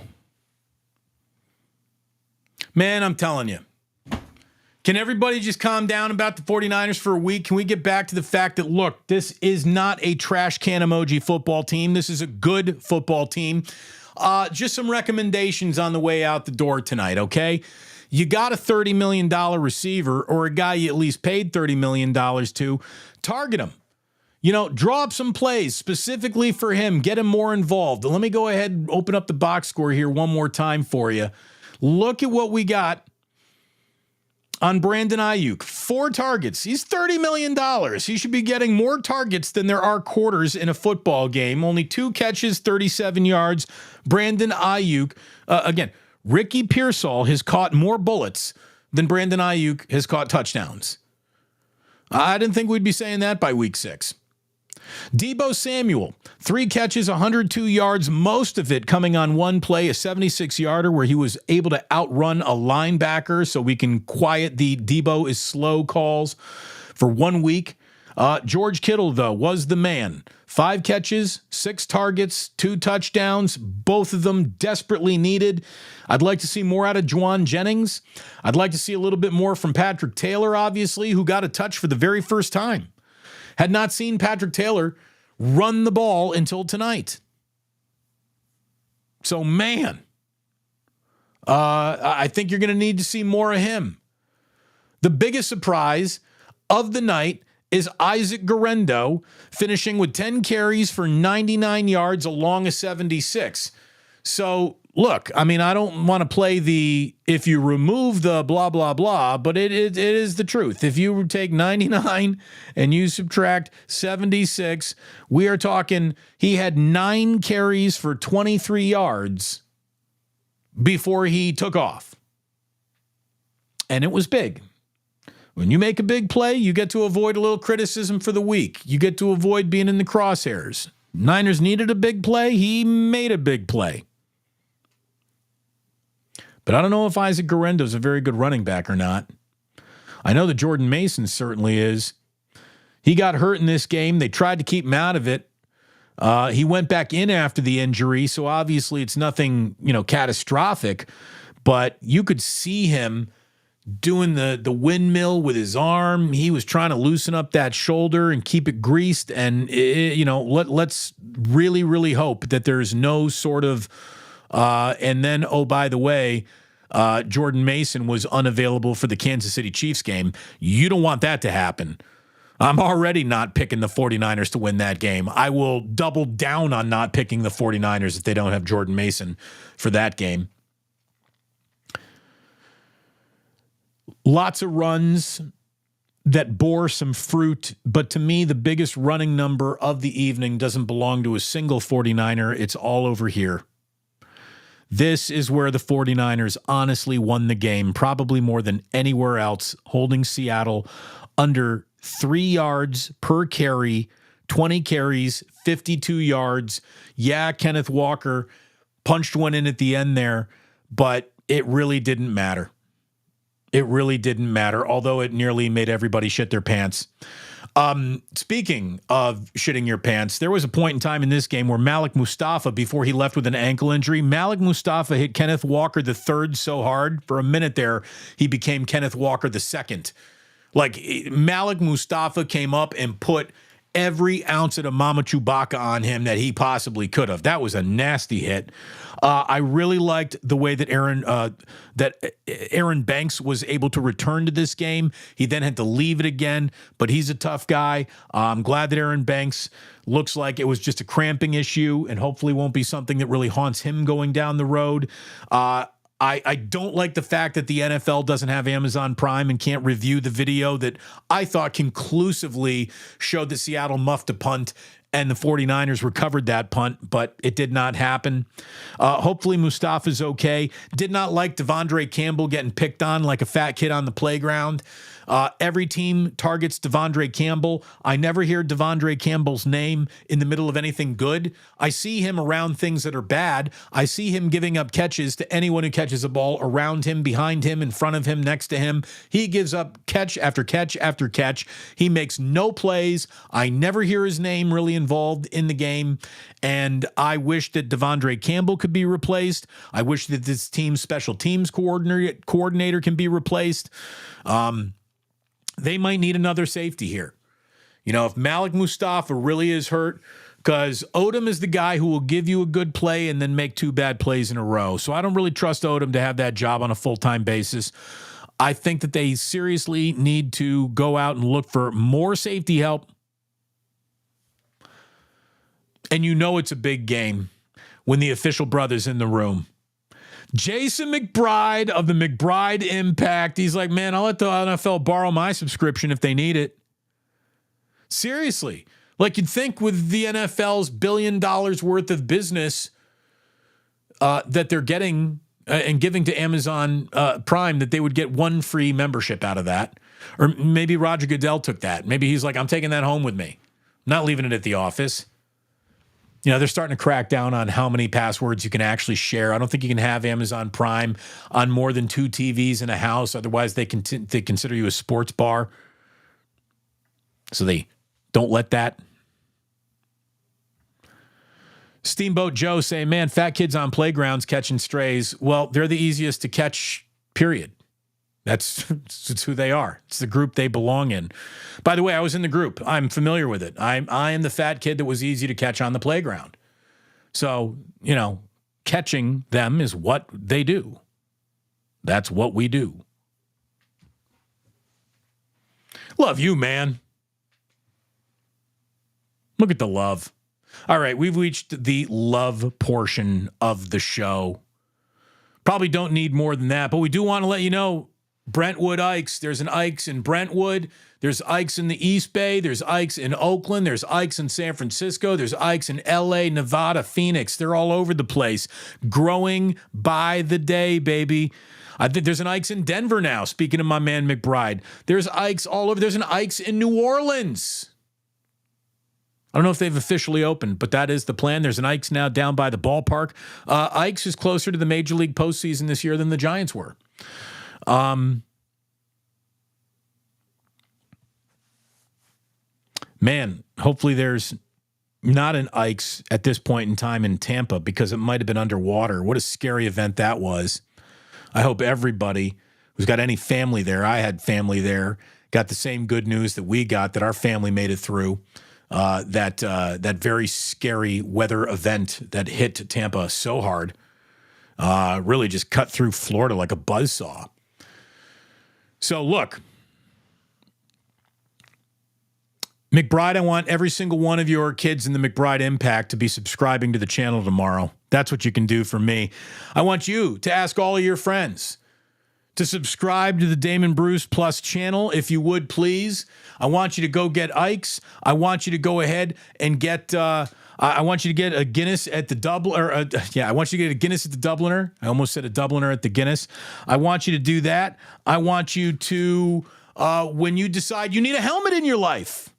Man, I'm telling you. Can everybody just calm down about the 49ers for a week? Can we get back to the fact that, look, this is not a trash can emoji football team. This is a good football team. Just some recommendations on the way out the door tonight, okay? You got a $30 million receiver or a guy you at least paid $30 million to. Target him. Draw up some plays specifically for him. Get him more involved. Let me go ahead and open up the box score here one more time for you. Look at what we got on Brandon Ayuk. 4 targets. He's $30 million. He should be getting more targets than there are quarters in a football game. Only 2 catches, 37 yards. Brandon Ayuk. Again, Ricky Pearsall has caught more bullets than Brandon Ayuk has caught touchdowns. I didn't think we'd be saying that by week 6. Deebo Samuel, 3 catches, 102 yards, most of it coming on one play, a 76-yarder where he was able to outrun a linebacker, so we can quiet the Deebo is slow calls for 1 week. George Kittle, though, was the man. 5 catches, 6 targets, 2 touchdowns, both of them desperately needed. I'd like to see more out of Juwan Jennings. I'd like to see a little bit more from Patrick Taylor, obviously, who got a touch for the very first time. Had not seen Patrick Taylor run the ball until tonight. So, man, I think you're going to need to see more of him. The biggest surprise of the night is Isaac Guerendo finishing with 10 carries for 99 yards along a 76. So, look, I mean, I don't want to play the if you remove the blah, blah, blah, but it is the truth. If you take 99 and you subtract 76, we are talking he had 9 carries for 23 yards before he took off. And it was big. When you make a big play, you get to avoid a little criticism for the week. You get to avoid being in the crosshairs. Niners needed a big play. He made a big play. But I don't know if Isaac Guerendo is a very good running back or not. I know that Jordan Mason certainly is. He got hurt in this game. They tried to keep him out of it. He went back in after the injury, so obviously it's nothing, catastrophic. But you could see him doing the windmill with his arm. He was trying to loosen up that shoulder and keep it greased. And, let's really, really hope that there's no sort of and then, oh, by the way, Jordan Mason was unavailable for the Kansas City Chiefs game. You don't want that to happen. I'm already not picking the 49ers to win that game. I will double down on not picking the 49ers if they don't have Jordan Mason for that game. Lots of runs that bore some fruit, but to me, the biggest running number of the evening doesn't belong to a single 49er. It's all over here. This is where the 49ers honestly won the game, probably more than anywhere else, holding Seattle under 3 yards per carry, 20 carries, 52 yards. Yeah, Kenneth Walker punched one in at the end there, but it really didn't matter. It really didn't matter, although it nearly made everybody shit their pants. Speaking of shitting your pants, there was a point in time in this game where Malik Mustafa, before he left with an ankle injury, Malik Mustafa hit Kenneth Walker III so hard, for a minute there, he became Kenneth Walker II. Like, Malik Mustafa came up and put every ounce of the Mama Chewbacca on him that he possibly could have. That was a nasty hit. I really liked the way that Aaron Banks was able to return to this game. He then had to leave it again, but he's a tough guy. I'm glad that Aaron Banks looks like it was just a cramping issue and hopefully won't be something that really haunts him going down the road. I don't like the fact that the NFL doesn't have Amazon Prime and can't review the video that I thought conclusively showed that Seattle muffed a punt and the 49ers recovered that punt, but it did not happen. Hopefully Mustafa's okay. Did not like Devondre Campbell getting picked on like a fat kid on the playground. Every team targets Devondre Campbell. I never hear Devondre Campbell's name in the middle of anything good. I see him around things that are bad. I see him giving up catches to anyone who catches a ball around him, behind him, in front of him, next to him. He gives up catch after catch after catch. He makes no plays. I never hear his name really involved in the game. And I wish that Devondre Campbell could be replaced. I wish that this team's special teams coordinator can be replaced. They might need another safety here. You know, if Malik Mustafa really is hurt, because Odom is the guy who will give you a good play and then make 2 bad plays in a row. So I don't really trust Odom to have that job on a full-time basis. I think that they seriously need to go out and look for more safety help. And you know it's a big game when the official brother's in the room. Jason McBride of the McBride Impact. He's like, man, I'll let the NFL borrow my subscription if they need it. Seriously. Like, you'd think with the NFL's $1 billion worth of business that they're getting and giving to Amazon Prime, that they would get 1 free membership out of that. Or maybe Roger Goodell took that. Maybe he's like, I'm taking that home with me. I'm not leaving it at the office. You know, they're starting to crack down on how many passwords you can actually share. I don't think you can have Amazon Prime on more than 2 TVs in a house. Otherwise, they consider you a sports bar. So they don't let that. Steamboat Joe saying, man, fat kids on playgrounds catching strays. Well, they're the easiest to catch, period. It's who they are. It's the group they belong in. By the way, I was in the group. I'm familiar with it. I am the fat kid that was easy to catch on the playground. So, you know, catching them is what they do. That's what we do. Love you, man. Look at the love. All right, we've reached the love portion of the show. Probably don't need more than that, but we do want to let you know, Brentwood Ikes. There's an Ikes in Brentwood. There's Ikes in the East Bay. There's Ikes in Oakland. There's Ikes in San Francisco. There's Ikes in LA, Nevada, Phoenix. They're all over the place. Growing by the day, baby. I think there's an Ikes in Denver now, speaking of my man McBride. There's Ikes all over. There's an Ikes in New Orleans. I don't know if they've officially opened, but that is the plan. There's an Ikes now down by the ballpark. Ikes is closer to the Major League postseason this year than the Giants were. Man, hopefully there's not an Ikes at this point in time in Tampa, because it might have been underwater. What a scary event that was. I hope everybody who's got any family there, I had family there, got the same good news that we got, that our family made it through that very scary weather event that hit Tampa so hard. Really just cut through Florida like a buzzsaw. So look, McBride, I want every single one of your kids in the McBride Impact to be subscribing to the channel tomorrow. That's what you can do for me. I want you to ask all of your friends to subscribe to the Damon Bruce Plus channel, if you would, please. I want you to go get Ikes. I want you to go ahead and get... I want you to get a Guinness at the Dubliner. I want you to get a Guinness at the Dubliner. I almost said a Dubliner at the Guinness. I want you to do that. I want you to, when you decide you need a helmet in your life,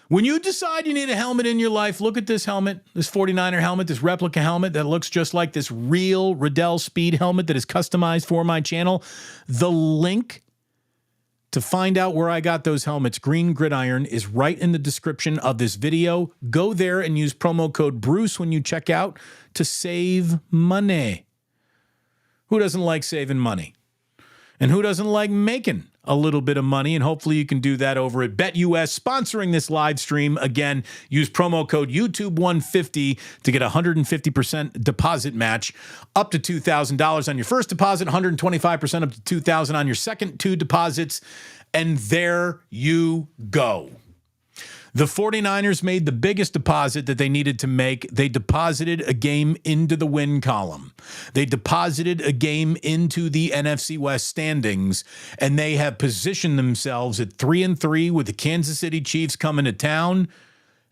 when you decide you need a helmet in your life, look at this helmet, this 49er helmet, this replica helmet that looks just like this real Riddell Speed helmet that is customized for my channel. The link to find out where I got those helmets, Green Gridiron, is right in the description of this video. Go there and use promo code Bruce when you check out to save money. Who doesn't like saving money? And who doesn't like making a little bit of money? And hopefully you can do that over at BetUS, sponsoring this live stream. Again, use promo code YouTube150 to get a 150% deposit match up to $2,000 on your first deposit, 125% up to $2,000 on your second 2 deposits. And there you go. The 49ers made the biggest deposit that they needed to make. They deposited a game into the win column. They deposited a game into the NFC West standings, and they have positioned themselves at 3-3 with the Kansas City Chiefs coming to town.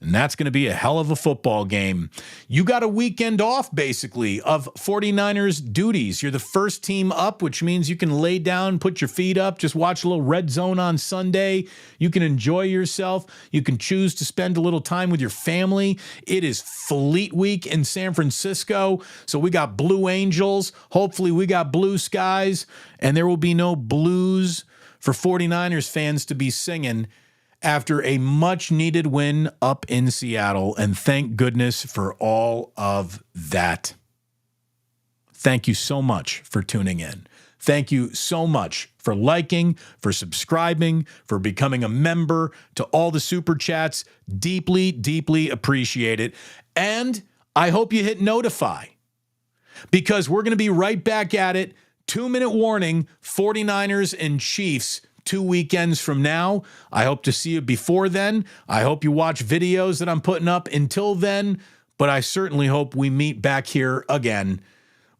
And that's going to be a hell of a football game. You got a weekend off, basically, of 49ers duties. You're the first team up, which means you can lay down, put your feet up, just watch a little Red Zone on Sunday. You can enjoy yourself. You can choose to spend a little time with your family. It is Fleet Week in San Francisco, so we got Blue Angels. Hopefully we got blue skies, and there will be no blues for 49ers fans to be singing after a much-needed win up in Seattle, and thank goodness for all of that. Thank you so much for tuning in. Thank you so much for liking, for subscribing, for becoming a member, to all the super chats. Deeply, deeply appreciate it. And I hope you hit notify, because we're going to be right back at it. 2-minute warning, 49ers and Chiefs 2 weekends from now. I hope to see you before then. I hope you watch videos that I'm putting up until then, but I certainly hope we meet back here again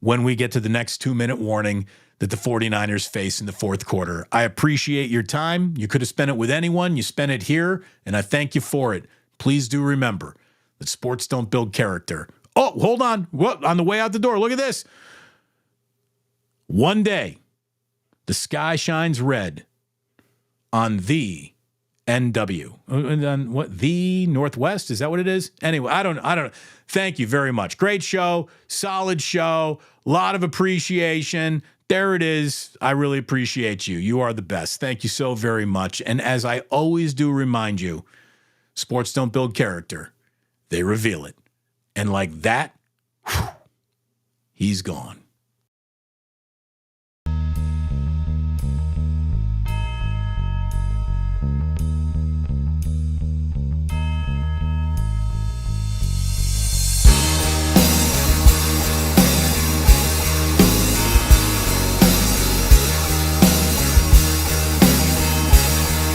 when we get to the next 2-minute warning that the 49ers face in the fourth quarter. I appreciate your time. You could have spent it with anyone. You spent it here, and I thank you for it. Please do remember that sports don't build character. Oh, hold on. What? On the way out the door, look at this. One day, the sky shines red on the NW. On what? The Northwest? Is that what it is? Anyway, I don't know. Thank you very much. Great show. Solid show. A lot of appreciation. There it is. I really appreciate you. You are the best. Thank you so very much. And as I always do remind you, sports don't build character. They reveal it. And like that, he's gone.